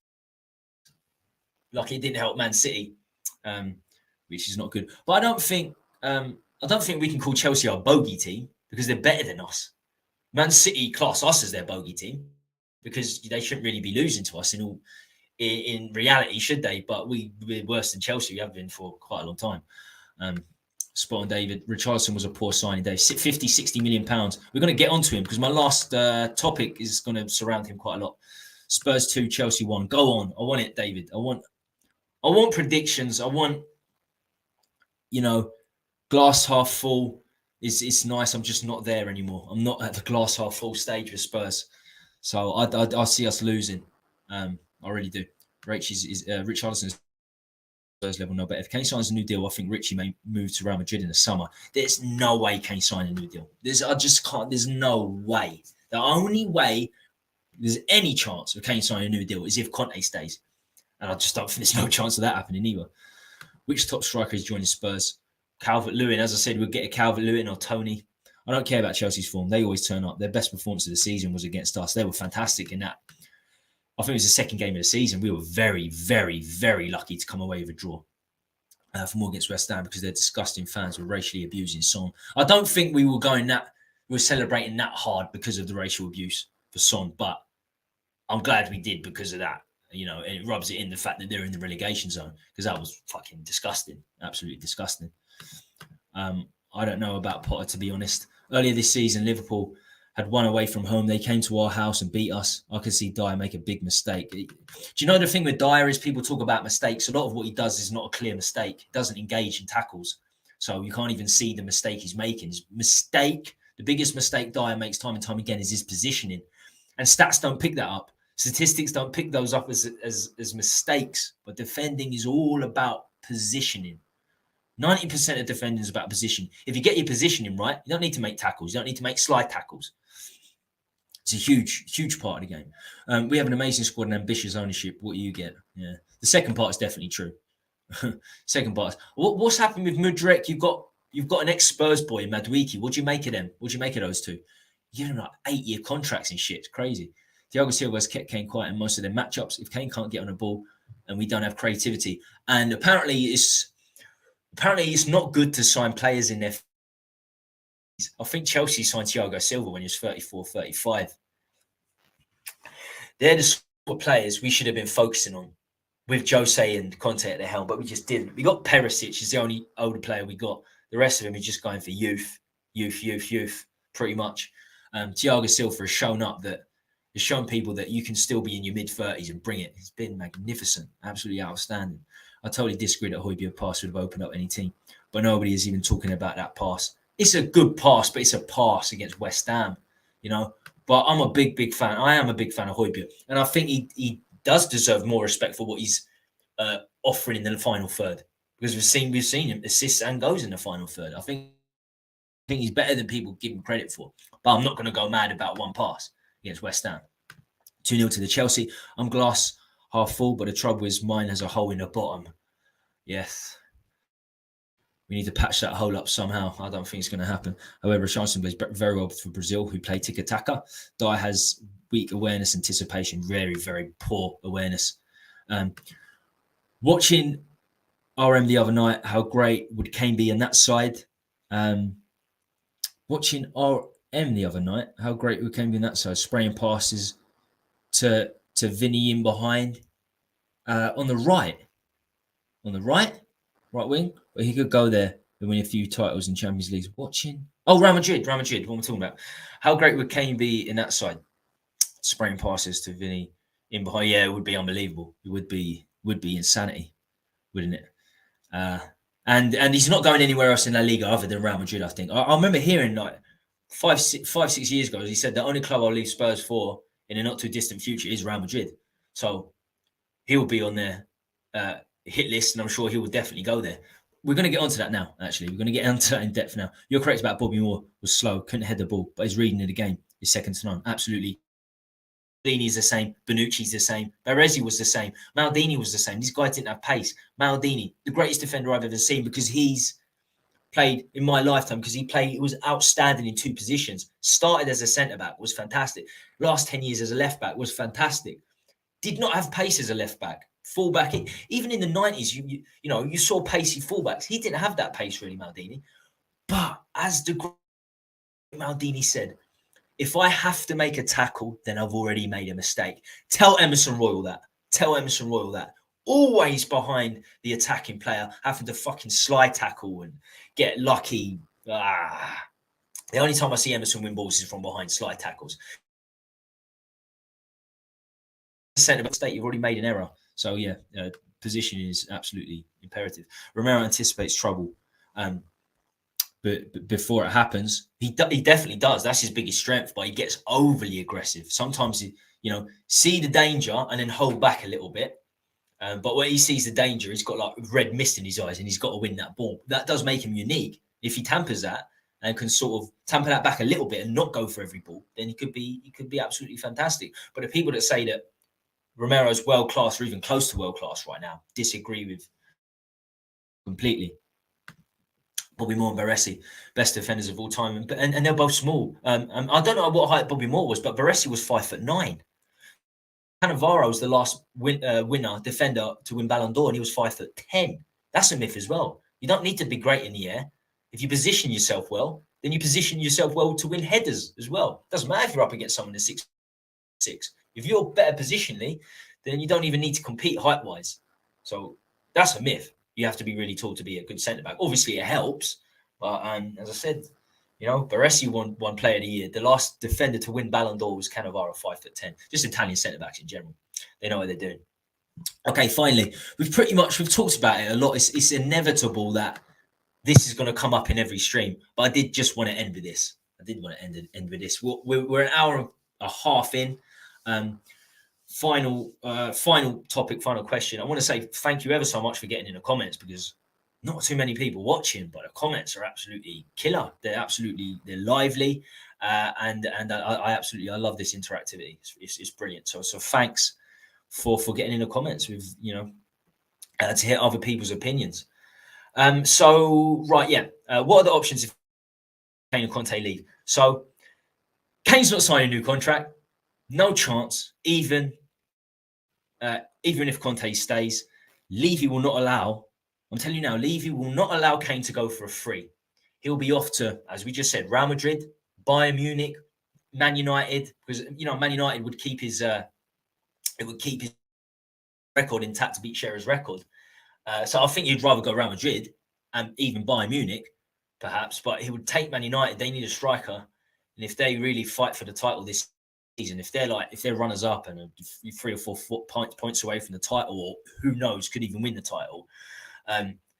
Like it didn't help Man City, which is not good. But I don't think we can call Chelsea our bogey team because they're better than us. Man City class us as their bogey team because they shouldn't really be losing to us in reality, should they? But we're worse than Chelsea. We have been for quite a long time. Spot on, David. Richarlison was a poor signing, Dave. 50, 60 million pounds. We're going to get onto him because my last topic is going to surround him quite a lot. Spurs 2, Chelsea 1. Go on. I want it, David. I want predictions. I want, glass half full. It's nice. I'm just not there anymore. I'm not at the glass half full stage with Spurs. So I see us losing. I really do. Richarlison is Spurs level no better. If Kane signs a new deal, I think Richie may move to Real Madrid in the summer. There's no way Kane signs a new deal. I just can't. There's no way. The only way there's any chance of Kane signing a new deal is if Conte stays. And I just don't think there's no chance of that happening either. Which top striker is joining Spurs? Calvert-Lewin. As I said, we'll get a Calvert-Lewin or Tony. I don't care about Chelsea's form. They always turn up. Their best performance of the season was against us. They were fantastic in that. I think it was the second game of the season. We were very, very, very lucky to come away with a draw from against West Ham because their disgusting fans were racially abusing Son. I don't think we were celebrating that hard because of the racial abuse for Son, but I'm glad we did because of that. And it rubs it in the fact that they're in the relegation zone because that was fucking disgusting. Absolutely disgusting. I don't know about Potter, to be honest. Earlier this season, Liverpool had won away from home. They came to our house and beat us. I could see Dyer make a big mistake. Do you know the thing with Dyer is people talk about mistakes. A lot of what he does is not a clear mistake. He doesn't engage in tackles. So you can't even see the mistake he's making. His mistake, the biggest mistake Dyer makes time and time again is his positioning. And stats don't pick that up. Statistics don't pick those up as mistakes. But defending is all about positioning. 90% of defending is about position. If you get your positioning right, you don't need to make tackles. You don't need to make slide tackles. It's a huge, huge part of the game. We have an amazing squad and ambitious ownership. What do you get? Yeah. The second part is definitely true. Second part. What's happened with Mudryk? You've got an ex-Spurs boy in Madueke. What do you make of them? What do you make of those two? You give them like 8-year contracts and shit. It's crazy. Thiago Silva's kept Kane quiet in most of their matchups. If Kane can't get on a ball and we don't have creativity, and apparently it's not good to sign players in their. I think Chelsea signed Thiago Silva when he was 34, 35. They're the sort of players we should have been focusing on with Jose and Conte at the helm, but we just didn't. We got Perisic, is the only older player we got. The rest of them are just going for youth, pretty much. Thiago Silva has shown people that you can still be in your mid-30s and bring it. It's been magnificent, absolutely outstanding. I totally disagree that Højbjerg pass would have opened up any team, but nobody is even talking about that pass. It's a good pass, but it's a pass against West Ham, you know. But I'm a big fan. I am a big fan of Højbjerg, and I think he does deserve more respect for what he's offering in the final third, because we've seen him assists and goals in the final third. I think he's better than people give him credit for. But I'm not going to go mad about one pass against West Ham. 2-0 to the Chelsea. I'm glass half full, but the trouble is mine has a hole in the bottom. Yes. We need to patch that hole up somehow. I don't think it's going to happen. However, Richarlison plays very well for Brazil, who play tiki-taka. Dyer has weak awareness, anticipation, very, very poor awareness. Watching RM the other night, how great would Kane be on that side? Watching RM the other night, how great would Kane be on that side? Spraying passes to Vinny in behind. On the right wing, but he could go there and win a few titles in Champions League. Watching, Real Madrid, what am I talking about? How great would Kane be in that side? Spraying passes to Vinny in behind, yeah, it would be unbelievable. It would be insanity, wouldn't it? And he's not going anywhere else in La Liga other than Real Madrid. I think I remember hearing like 5-6 years ago, he said the only club I'll leave Spurs for in a not too distant future is Real Madrid. So he'll be on their hit list, and I'm sure he will definitely go there. We're going to get onto that now, actually. We're going to get onto that in depth now. You're correct about Bobby Moore was slow, couldn't head the ball, but his reading of the game is second to none. Absolutely. Maldini's the same. Bonucci's the same. Baresi was the same. Maldini was the same. These guys didn't have pace. Maldini, the greatest defender I've ever seen, because he's played in my lifetime, because he was outstanding in two positions. Started as a centre-back, was fantastic. Last 10 years as a left-back, was fantastic. Did not have pace as a left-back. Fullback, even in the 90s, you saw pacey fullbacks. He didn't have that pace, really, Maldini. But as the Maldini said, if I have to make a tackle, then I've already made a mistake. Tell Emerson Royal that. Always behind the attacking player, having to fucking slide tackle and get lucky. The only time I see Emerson win balls is from behind slide tackles. Centre-back state, you've already made an error. So, yeah, position is absolutely imperative. Romero anticipates trouble. But before it happens, he definitely does. That's his biggest strength, but he gets overly aggressive. Sometimes, see the danger and then hold back a little bit. But when he sees the danger, he's got like red mist in his eyes and he's got to win that ball. That does make him unique. If he tampers that and can sort of tamper that back a little bit and not go for every ball, then he could be absolutely fantastic. But the people that say that Romero's world class or even close to world class right now disagree with completely. Bobby Moore and Baresi, best defenders of all time, and they're both small. I don't know what height Bobby Moore was, but Baresi was 5'9". Cannavaro was the last winner defender to win Ballon d'Or, and he was 5'10". That's a myth as well. You don't need to be great in the air. If you position yourself well, then you position yourself well to win headers as well. Doesn't matter if you're up against someone that's 6'6". If you're better positionally, then you don't even need to compete height-wise. So that's a myth. You have to be really tall to be a good centre-back. Obviously, it helps. But as I said, You know, Baresi won Player of the Year. The last defender to win Ballon d'Or was Cannavaro, 5'10". Just Italian centre backs in general. They know what they're doing. Okay, finally, we've talked about it a lot. It's inevitable that this is going to come up in every stream, but I did just want to end with this. I did want to end with this. We're an hour and a half in. Final topic, final question. I want to say thank you ever so much for getting in the comments, because not too many people watching, but the comments are absolutely killer. They're lively, and I love this interactivity. It's brilliant. So thanks for getting in the comments with, you know, to hear other people's opinions. What are the options if Kane and Conte leave? So Kane's not signing a new contract. No chance. Even if Conte stays, Levy will not allow. I'm telling you now, Levy will not allow Kane to go for a free. He'll be off to, as we just said, Real Madrid, Bayern Munich, Man United, because, you know, Man United would keep his record intact to beat Shearer's record. So I think he'd rather go Real Madrid and even Bayern Munich, perhaps. But he would take Man United. They need a striker, and if they really fight for the title this season, if they're runners up and 3 or 4 points away from the title, or who knows, could even win the title,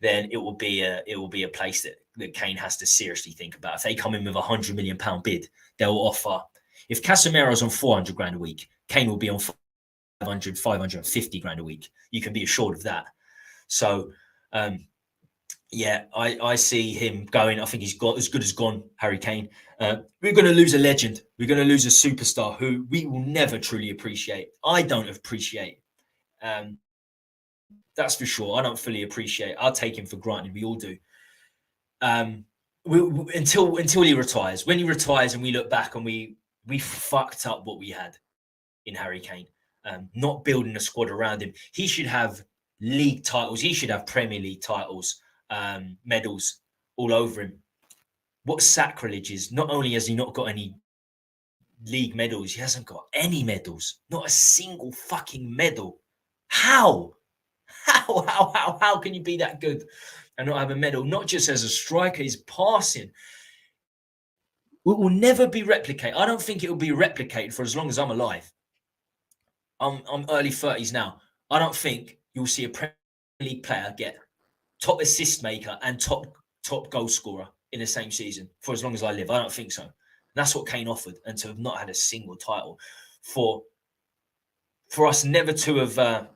then it will be a place that Kane has to seriously think about. If they come in with £100 million bid, they'll offer. If Casemiro's on 400 grand a week, Kane will be on 550 grand a week. You can be assured of that. So, I see him going. I think he's got as good as gone, Harry Kane. We're going to lose a legend. We're going to lose a superstar who we will never truly appreciate. I don't appreciate. That's for sure. I don't fully appreciate. I'll take him for granted. We all do. Until he retires. When he retires and we look back and we fucked up what we had in Harry Kane. Not building a squad around him. He should have league titles. He should have Premier League titles, medals all over him. What sacrilege is, not only has he not got any league medals, he hasn't got any medals. Not a single fucking medal. How can you be that good and not have a medal? Not just as a striker, his passing. It will never be replicated. I don't think it will be replicated for as long as I'm alive. I'm early 30s now. I don't think you'll see a Premier League player get top assist maker and top goal scorer in the same season for as long as I live. I don't think so. And that's what Kane offered, and to have not had a single title, for us never to have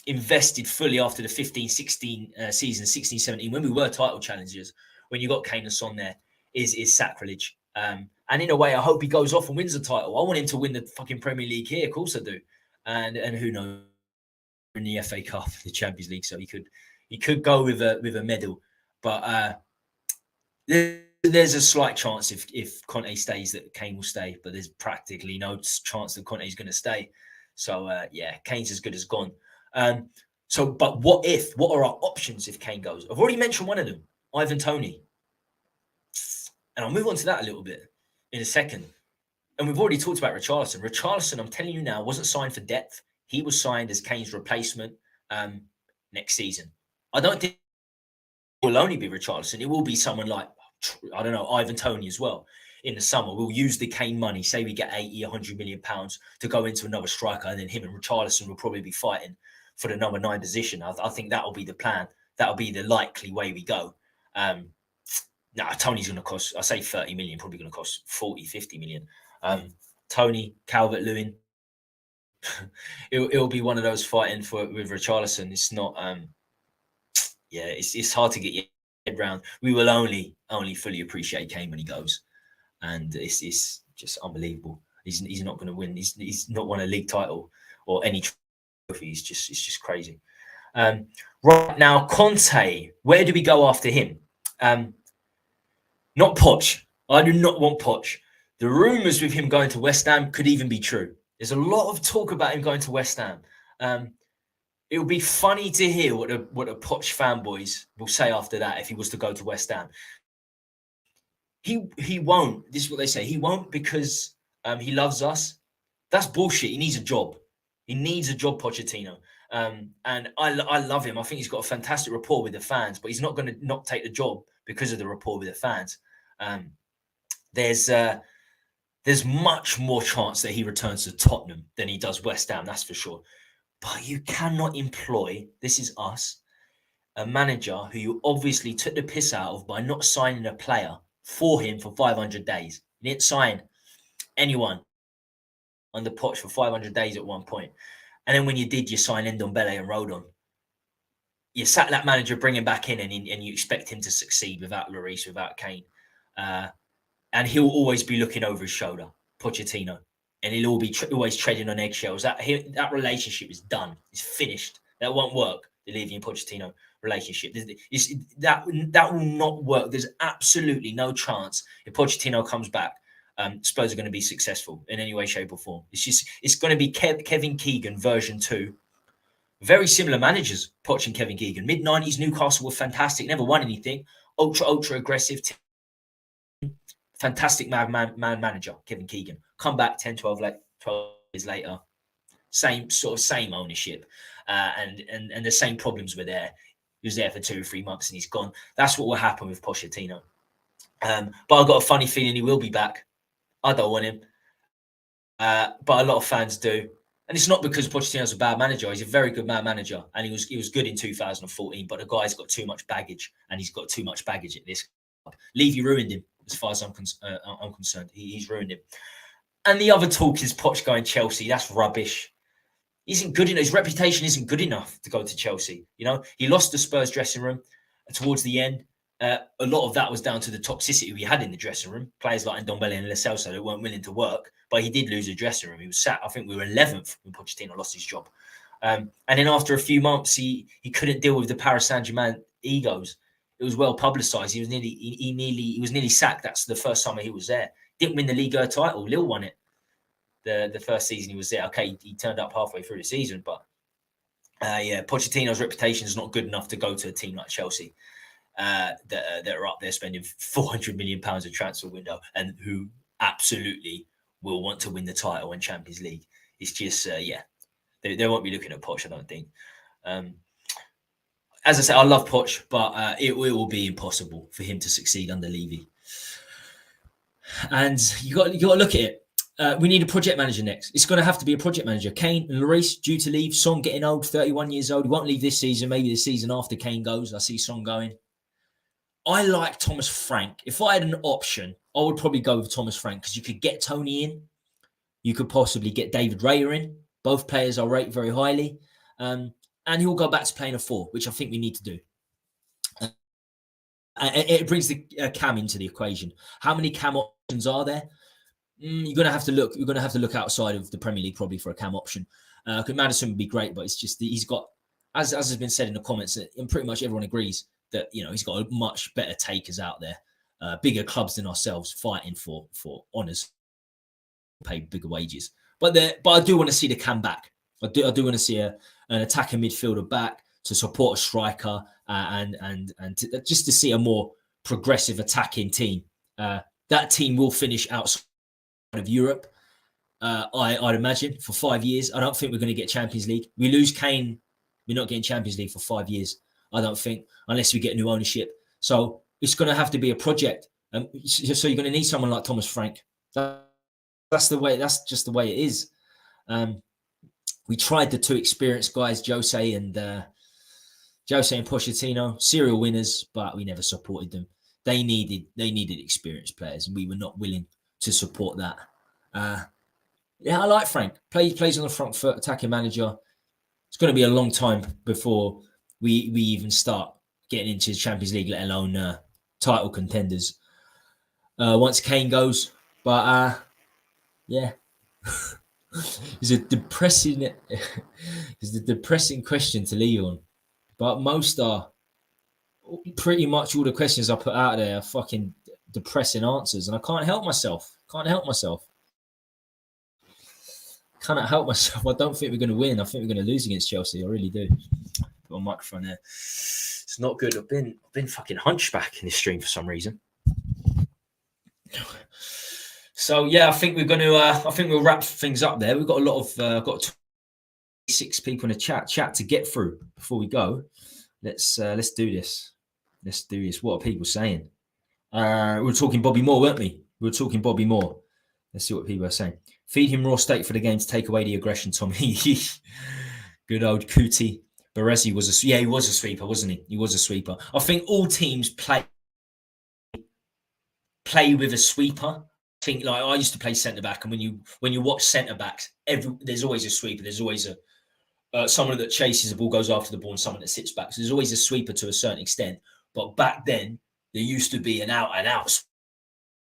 invested fully after the 15-16 season, 16-17, when we were title challengers, when you got Kane and Son there, is sacrilege. And in a way, I hope he goes off and wins the title. I want him to win the fucking Premier League here. Of course I do. And who knows, in the FA Cup, the Champions League, so he could go with a medal. But there's a slight chance if Conte stays that Kane will stay, but there's practically no chance that Conte is going to stay. So Kane's as good as gone. But what are our options if Kane goes? I've already mentioned one of them, Ivan Toney, and I'll move on to that a little bit in a second. And we've already talked about Richarlison. Richarlison, I'm telling you now, wasn't signed for depth. He was signed as Kane's replacement next season. I don't think it will only be Richarlison. It will be someone like, I don't know, Ivan Toney as well in the summer. We'll use the Kane money, say we get 80, 100 million pounds to go into another striker, and then him and Richarlison will probably be fighting for the number 9 position. I think that will be the plan. That will be the likely way we go. Tony's going to cost, I say 30 million, probably going to cost 40, 50 million. Toney, Calvert-Lewin, it'll be one of those fighting with Richarlison. It's not, it's hard to get your head round. We will only fully appreciate Kane when he goes, and it's just unbelievable. He's not going to win. He's not won a league title or any trophy. It's just crazy. Right now, Conte, where do we go after him? Not Poch. I do not want Poch. The rumours with him going to West Ham could even be true. There's a lot of talk about him going to West Ham. It would be funny to hear what the Poch fanboys will say after that if he was to go to West Ham. He won't. This is what they say. He won't because he loves us. That's bullshit. He needs a job. He needs a job, Pochettino. And I love him. I think he's got a fantastic rapport with the fans, but he's not going to not take the job because of the rapport with the fans. there's much more chance that he returns to Tottenham than he does West Ham, that's for sure. But you cannot employ, this is us, a manager who you obviously took the piss out of by not signing a player for him for 500 days. You didn't sign anyone under Poch for 500 days at one point. And then when you did, you sign Ndombele and Rodon. You sat that manager, bring him back in, and you expect him to succeed without Lloris, without Kane. And he'll always be looking over his shoulder, Pochettino. And he'll be always treading on eggshells. That relationship is done. It's finished. That won't work, the Levy and Pochettino relationship. That will not work. There's absolutely no chance if Pochettino comes back, Spurs are going to be successful in any way, shape, or form. It's going to be Kevin Keegan version 2. Very similar managers, Poch and Kevin Keegan. Mid-90s, Newcastle were fantastic. Never won anything. Ultra aggressive team. Fantastic man manager, Kevin Keegan. Come back 12 years later. Same ownership. And the same problems were there. He was there for 2 or 3 months and he's gone. That's what will happen with Pochettino. But I've got a funny feeling he will be back. I don't want him. But a lot of fans do. And it's not because Pochettino's a bad manager. He's a very good manager. And he was good in 2014. But the guy's got too much baggage. And he's got too much baggage at this club. Levy ruined him, as far as I'm concerned. He's ruined him. And the other talk is Poch going Chelsea. That's rubbish. He isn't good enough. His reputation isn't good enough to go to Chelsea. You know, he lost the Spurs dressing room towards the end. A lot of that was down to the toxicity we had in the dressing room. Players like Ndombele and Lo Celso that weren't willing to work, but he did lose a dressing room. He was sat, I think we were 11th when Pochettino lost his job. And then after a few months, he couldn't deal with the Paris Saint-Germain egos. It was well publicised. He was nearly sacked. That's the first summer he was there. Didn't win the Liga title. Lille won it. The first season he was there. Okay, he turned up halfway through the season, but Pochettino's reputation is not good enough to go to a team like Chelsea. That are up there spending £400 million a transfer window and who absolutely will want to win the title and Champions League. It's just, they won't be looking at Poch, I don't think. As I said, I love Poch, but it will be impossible for him to succeed under Levy. And you got to look at it. We need a project manager next. It's going to have to be a project manager. Kane and Lloris due to leave. Son getting old, 31 years old. He won't leave this season. Maybe the season after Kane goes. I see Son going. I like Thomas Frank. If I had an option, I would probably go with Thomas Frank because you could get Tony in. You could possibly get David Raya in. Both players are rated very highly. And he'll go back to playing a 4, which I think we need to do. It brings the Cam into the equation. How many Cam options are there? You're going to have to look. You're going to have to look outside of the Premier League probably for a Cam option. Maddison would be great, but it's just he's got, as has been said in the comments, and pretty much everyone agrees that he's got a much better takers out there, bigger clubs than ourselves fighting for honours, pay bigger wages. But I do want to see the Cam back. I do want to see an attacking midfielder back to support a striker and just to see a more progressive attacking team. That team will finish outside of Europe, I'd imagine, for 5 years. I don't think we're going to get Champions League. We lose Kane, we're not getting Champions League for 5 years. I don't think, unless we get new ownership. So it's going to have to be a project. So you're going to need someone like Thomas Frank. That's the way. That's just the way it is. We tried the 2 experienced guys, Jose and Pochettino, serial winners, but we never supported them. They needed experienced players, and we were not willing to support that. I like Frank. Plays on the front foot, attacking manager. It's going to be a long time before we even start getting into the Champions League, let alone title contenders. Once Kane goes, but it's a depressing question to leave on. But pretty much all the questions I put out there are fucking depressing answers, and I can't help myself. Cannot help myself. I don't think we're going to win. I think we're going to lose against Chelsea. I really do. Put my microphone there. It's not good. I've been fucking hunchback in this stream for some reason. So I think we're going to. I think we'll wrap things up there. We've got a lot of got 26 people in the chat to get through before we go. Let's do this. Let's do this. What are people saying? We were talking Bobby Moore, weren't we? We were talking Bobby Moore. Let's see what people are saying. Feed him raw steak for the game to take away the aggression, Tommy. Good old Cootie. Baresi was he was a sweeper, wasn't he? He was a sweeper. I think all teams play with a sweeper. I think like I used to play centre back, and when you watch centre backs, there's always a sweeper. There's always a someone that chases the ball, goes after the ball, and someone that sits back. So there's always a sweeper to a certain extent. But back then, there used to be an out and out.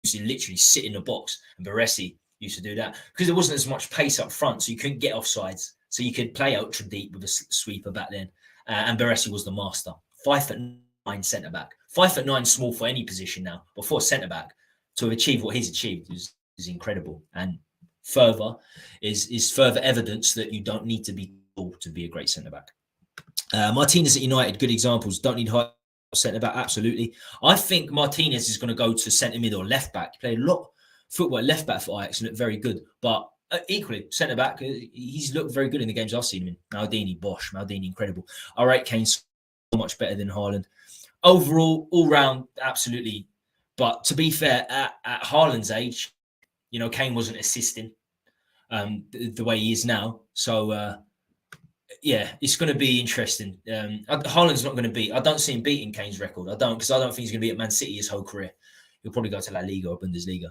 You literally sit in the box, and Baresi used to do that because there wasn't as much pace up front, so you couldn't get offsides. So you could play ultra deep with a sweeper back then. And Baresi was the master. 5'9" centre back. 5'9" small for any position now, but for centre back to achieve what he's achieved is incredible. And further is further evidence that you don't need to be tall to be a great centre back. Martinez at United, good examples. Don't need high centre back, absolutely. I think Martinez is going to go to centre mid or left back. He played a lot of football left back for Ajax and looked very good, but equally centre back, he's looked very good in the games I've seen him in. Maldini, Bosch, Maldini, incredible. All right, Kane's so much better than Haaland. Overall, all round, absolutely. But to be fair, at Haaland's age, you know, Kane wasn't assisting the way he is now. So, yeah, it's going to be interesting. Haaland's not going to beat. I don't see him beating Kane's record. I don't, because I don't think he's going to be at Man City his whole career. He'll probably go to La Liga or Bundesliga.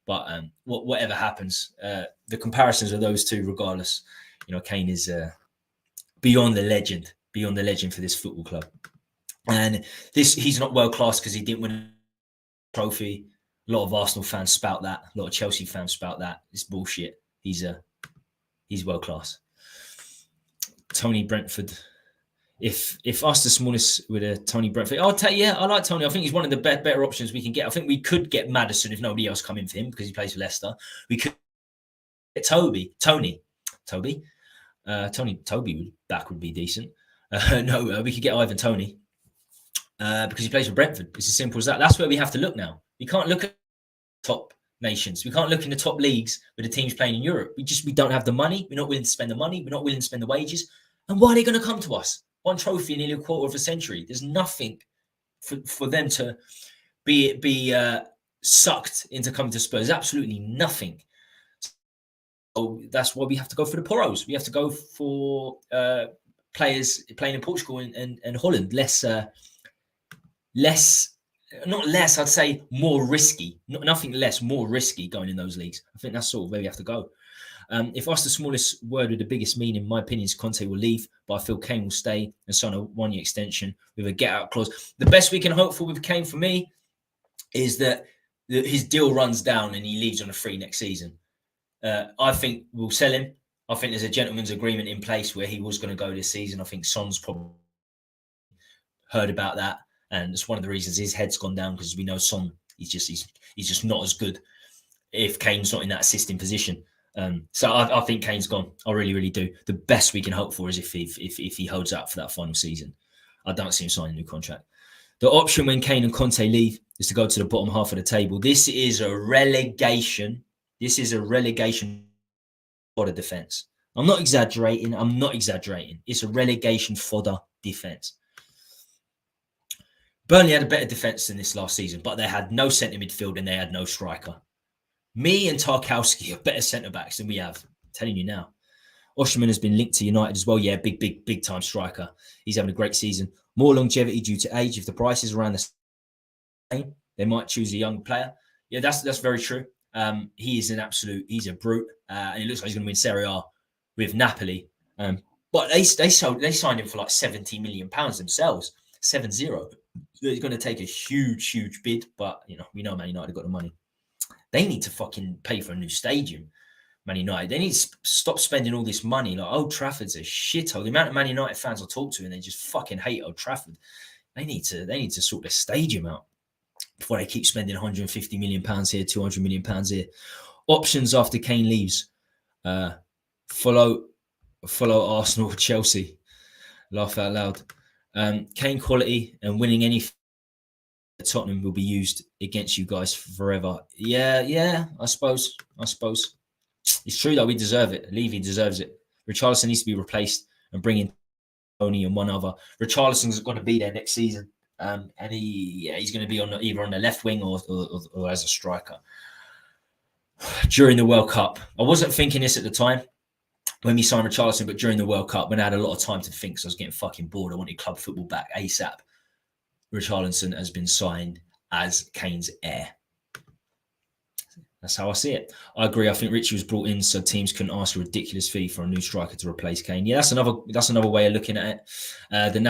But whatever happens, the comparisons of those two, regardless, you know, Kane is beyond the legend for this football club. And he's not world class because he didn't win a trophy. A lot of Arsenal fans spout that. A lot of Chelsea fans spout that. It's bullshit. He's world class. Tony Brentford. If us the smallest with a Tony Brentford, I like Tony. I think he's one of the better options we can get. I think we could get Maddison if nobody else come in for him because he plays for Leicester. We could get Toby back would be decent. We could get Ivan Toney because he plays for Brentford. It's as simple as that. That's where we have to look now. We can't look at top nations. We can't look in the top leagues with the teams playing in Europe. We don't have the money. We're not willing to spend the money. We're not willing to spend the wages. And why are they going to come to us? One trophy in nearly a quarter of a century. There's nothing for them to be sucked into coming to Spurs. Absolutely nothing. So that's why we have to go for the Porros. We have to go for players playing in Portugal and Holland. I'd say more risky. Nothing less, more risky going in those leagues. I think that's sort of where we have to go. If us the smallest word with the biggest meaning, in my opinion, is Conte will leave, but I feel Kane will stay and sign a one-year extension with a get-out clause. The best we can hope for with Kane, for me, is that his deal runs down and he leaves on a free next season. I think we'll sell him. I think there's a gentleman's agreement in place where he was going to go this season. I think Son's probably heard about that, and it's one of the reasons his head's gone down because we know Son, he's just not as good if Kane's not in that assisting position. So I think Kane's gone. I really, really do. The best we can hope for is if he holds out for that final season. I don't see him signing a new contract. The option when Kane and Conte leave is to go to the bottom half of the table. This is a relegation. For the defence. I'm not exaggerating. It's a relegation fodder defence. Burnley had a better defence than this last season, but they had no centre midfield and they had no striker. Me and Tarkowski are better centre-backs than we have. I'm telling you now. Osimhen has been linked to United as well. Yeah, big time striker. He's having a great season. More longevity due to age. If the price is around the same, they might choose a young player. Yeah, that's very true. He is he's a brute. And it looks like he's going to win Serie A with Napoli. But they signed him for like £70 million themselves. 7-0. So he's going to take a huge bid. But, you know, we know Man United have got the money. They need to fucking pay for a new stadium, Man United. They need to stop spending all this money. Like, Old Trafford's a shithole. The amount of Man United fans I talk to and they just fucking hate Old Trafford. They need to sort their stadium out before they keep spending £150 million here, £200 million here. Options after Kane leaves. Follow Arsenal or Chelsea. Laugh out loud. Kane quality and winning any Tottenham will be used against you guys forever. Yeah, I suppose. It's true that we deserve it. Levy deserves it. Richarlison needs to be replaced and bring in Tony and one other. Richarlison's going to be there next season. And he's going to be either on the left wing or as a striker. during the World Cup. I wasn't thinking this at the time when we signed Richarlison, but during the World Cup, when I had a lot of time to think, because I was getting fucking bored, I wanted club football back ASAP. Richarlison has been signed as Kane's heir. That's how I see it. I agree. I think Richie was brought in so teams couldn't ask a ridiculous fee for a new striker to replace Kane. Yeah, that's another way of looking at it. The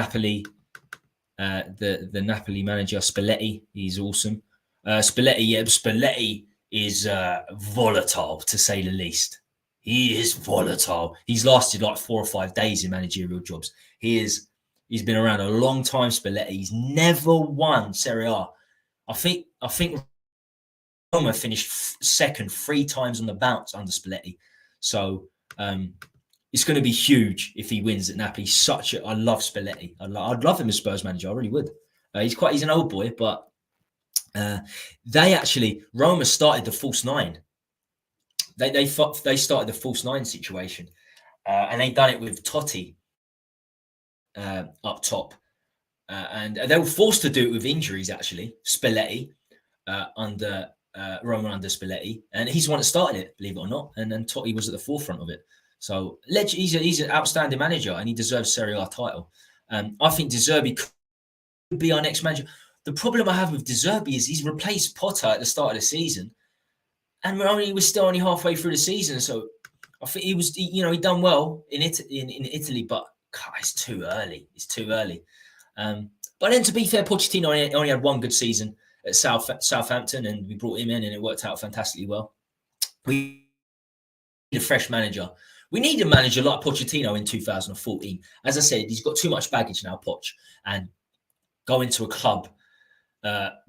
Napoli manager Spalletti, he's awesome. Spalletti is volatile, to say the least. He is volatile. He's lasted like 4 or 5 days in managerial jobs. He's been around a long time, Spalletti. He's never won Serie A. I think Roma finished second 3 times on the bounce under Spalletti. So it's going to be huge if he wins at Napoli. I love Spalletti. I'd love him as Spurs manager. I really would. He's an old boy, but Roma started the false 9. They started the false 9 situation, and they done it with Totti up top, and they were forced to do it with injuries. Actually, Spalletti under Roma under Spalletti, and he's the one that started it, believe it or not. And then Totti was at the forefront of it. So he's an outstanding manager, and he deserves Serie A title. I think De Zerbi could be our next manager. The problem I have with De Zerbi is he's replaced Potter at the start of the season, and we're still only halfway through the season. So I think he done well in Italy, but God, it's too early. It's too early. But then, to be fair, Pochettino only had 1 good season at Southampton, and we brought him in, and it worked out fantastically well. We need a fresh manager. We need a manager like Pochettino in 2014. As I said, he's got too much baggage now, Poch, and going to a club,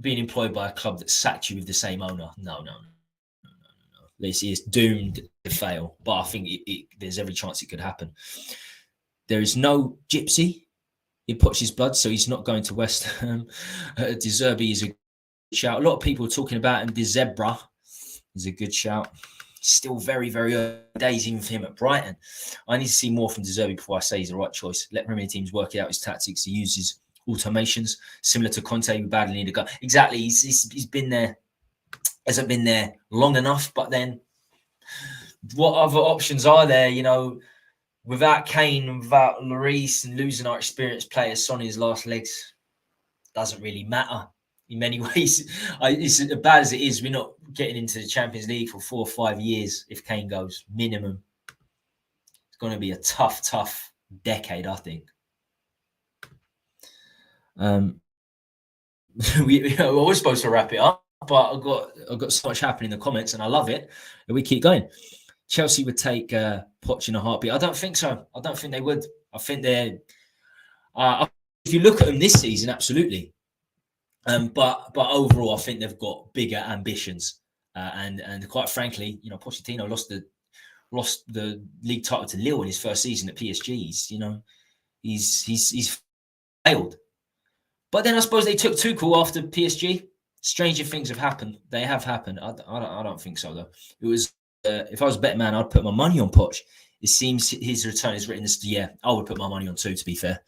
being employed by a club that sacked you with the same owner. No. This is doomed to fail, but I think there's every chance it could happen. There is no gypsy in Poch's blood, so he's not going to West Ham. De Zerbi is a good shout. A lot of people are talking about him. De Zebra is a good shout. Still very, very early days even for him at Brighton. I need to see more from De Zerbi before I say he's the right choice. Let Premier teams work out his tactics. He uses automations similar to Conte. We badly need a guy. Exactly. He's been there. Hasn't been there long enough. But then, what other options are there? Without Kane and without Lloris and losing our experienced players, Sonny's last legs doesn't really matter in many ways. It's as bad as it is. We're not getting into the Champions League for 4 or 5 years if Kane goes, minimum. It's going to be a tough decade, I think. We're supposed to wrap it up, but I've got so much happening in the comments, and I love it. And we keep going. Chelsea would take Poch in a heartbeat. I don't think so. I don't think they would. I think they're. If you look at them this season, absolutely. But overall, I think they've got bigger ambitions. And quite frankly, Pochettino lost the league title to Lille in his first season at PSG. He's failed. But then I suppose they took Tuchel after PSG. Stranger things have happened. They have happened. I don't think so though. It was. If I was a betting man, I'd put my money on Poch. It seems his return is written this. Yeah, I would put my money on 2. To be fair,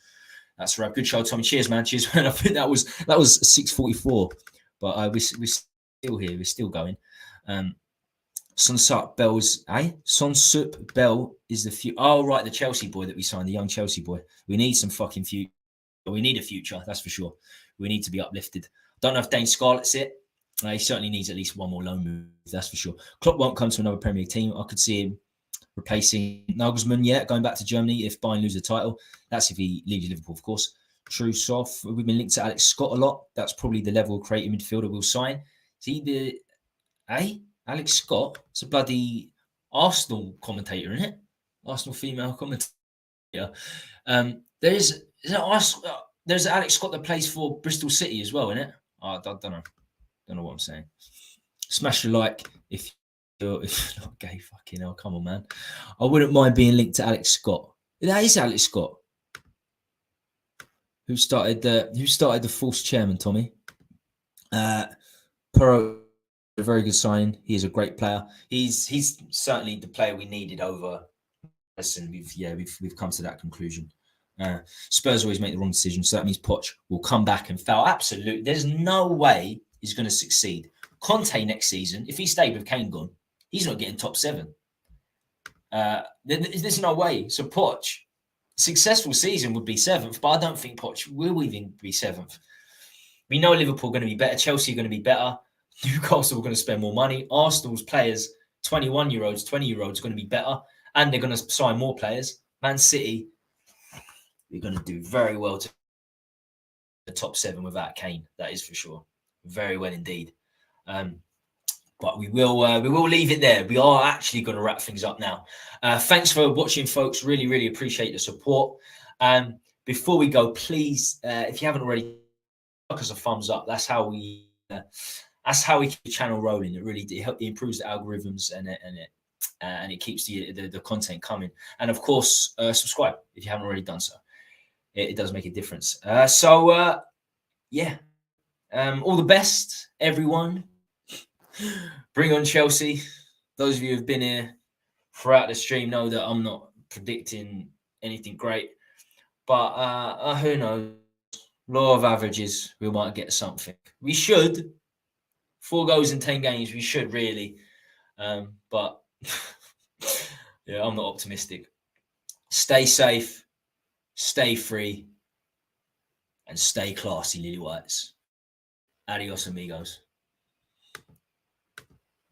that's right. Good show, Tommy. Cheers, man. Cheers, man. I think that was 6:44, but we're still here. We're still going. Sonsup Bell's Sonsup Bell is the future. Oh right, the Chelsea boy that we signed, the young Chelsea boy. We need some fucking future. We need a future. That's for sure. We need to be uplifted. Don't know if Dane Scarlett's it. He certainly needs at least 1 more loan move, that's for sure. Klopp won't come to another Premier League team. I could see him replacing Nagelsmann, going back to Germany if Bayern lose the title. That's if he leaves Liverpool, of course. True soft. We've been linked to Alex Scott a lot. That's probably the level of creative midfielder we'll sign. Is he Alex Scott? It's a bloody Arsenal commentator, isn't it? Arsenal female commentator. There's Alex Scott that plays for Bristol City as well, isn't it? I don't know. Don't know what I'm saying. Smash the like if you're not gay. Fucking hell, come on, man. I wouldn't mind being linked to Alex Scott. That is Alex Scott. Who started the false chairman, Tommy? Porro, a very good signing. He is a great player. He's certainly the player we needed over Maddison. We've come to that conclusion. Spurs always make the wrong decision, so that means Poch will come back and fail. Absolutely. There's no way he's going to succeed. Conte next season, if he stayed with Kane gone, He's not getting top 7. There's no way. So Poch, successful season would be 7th, but I don't think Poch will even be 7th. We know Liverpool are going to be better. Chelsea are going to be better. Newcastle are going to spend more money. Arsenal's players, 21-year-olds, 20-year-olds, are going to be better. And they're going to sign more players. Man City, they're going to do very well to the top 7 without Kane. That is for sure. Very well indeed. But we will leave it there. We are actually going to wrap things up now. Thanks for watching, folks. Really, really appreciate the support. Before we go, please, if you haven't already, give us a thumbs up. That's how we keep the channel rolling. It improves the algorithms and it keeps the content coming. And of course, subscribe if you haven't already done so. It does make a difference. Yeah. All the best, everyone. Bring on Chelsea. Those of you who've been here throughout the stream know that I'm not predicting anything great. But who knows? Law of averages, we might get something. We should. 4 goals in 10 games, we should really. But yeah, I'm not optimistic. Stay safe, stay free, and stay classy, Lily Whites. Adios, amigos.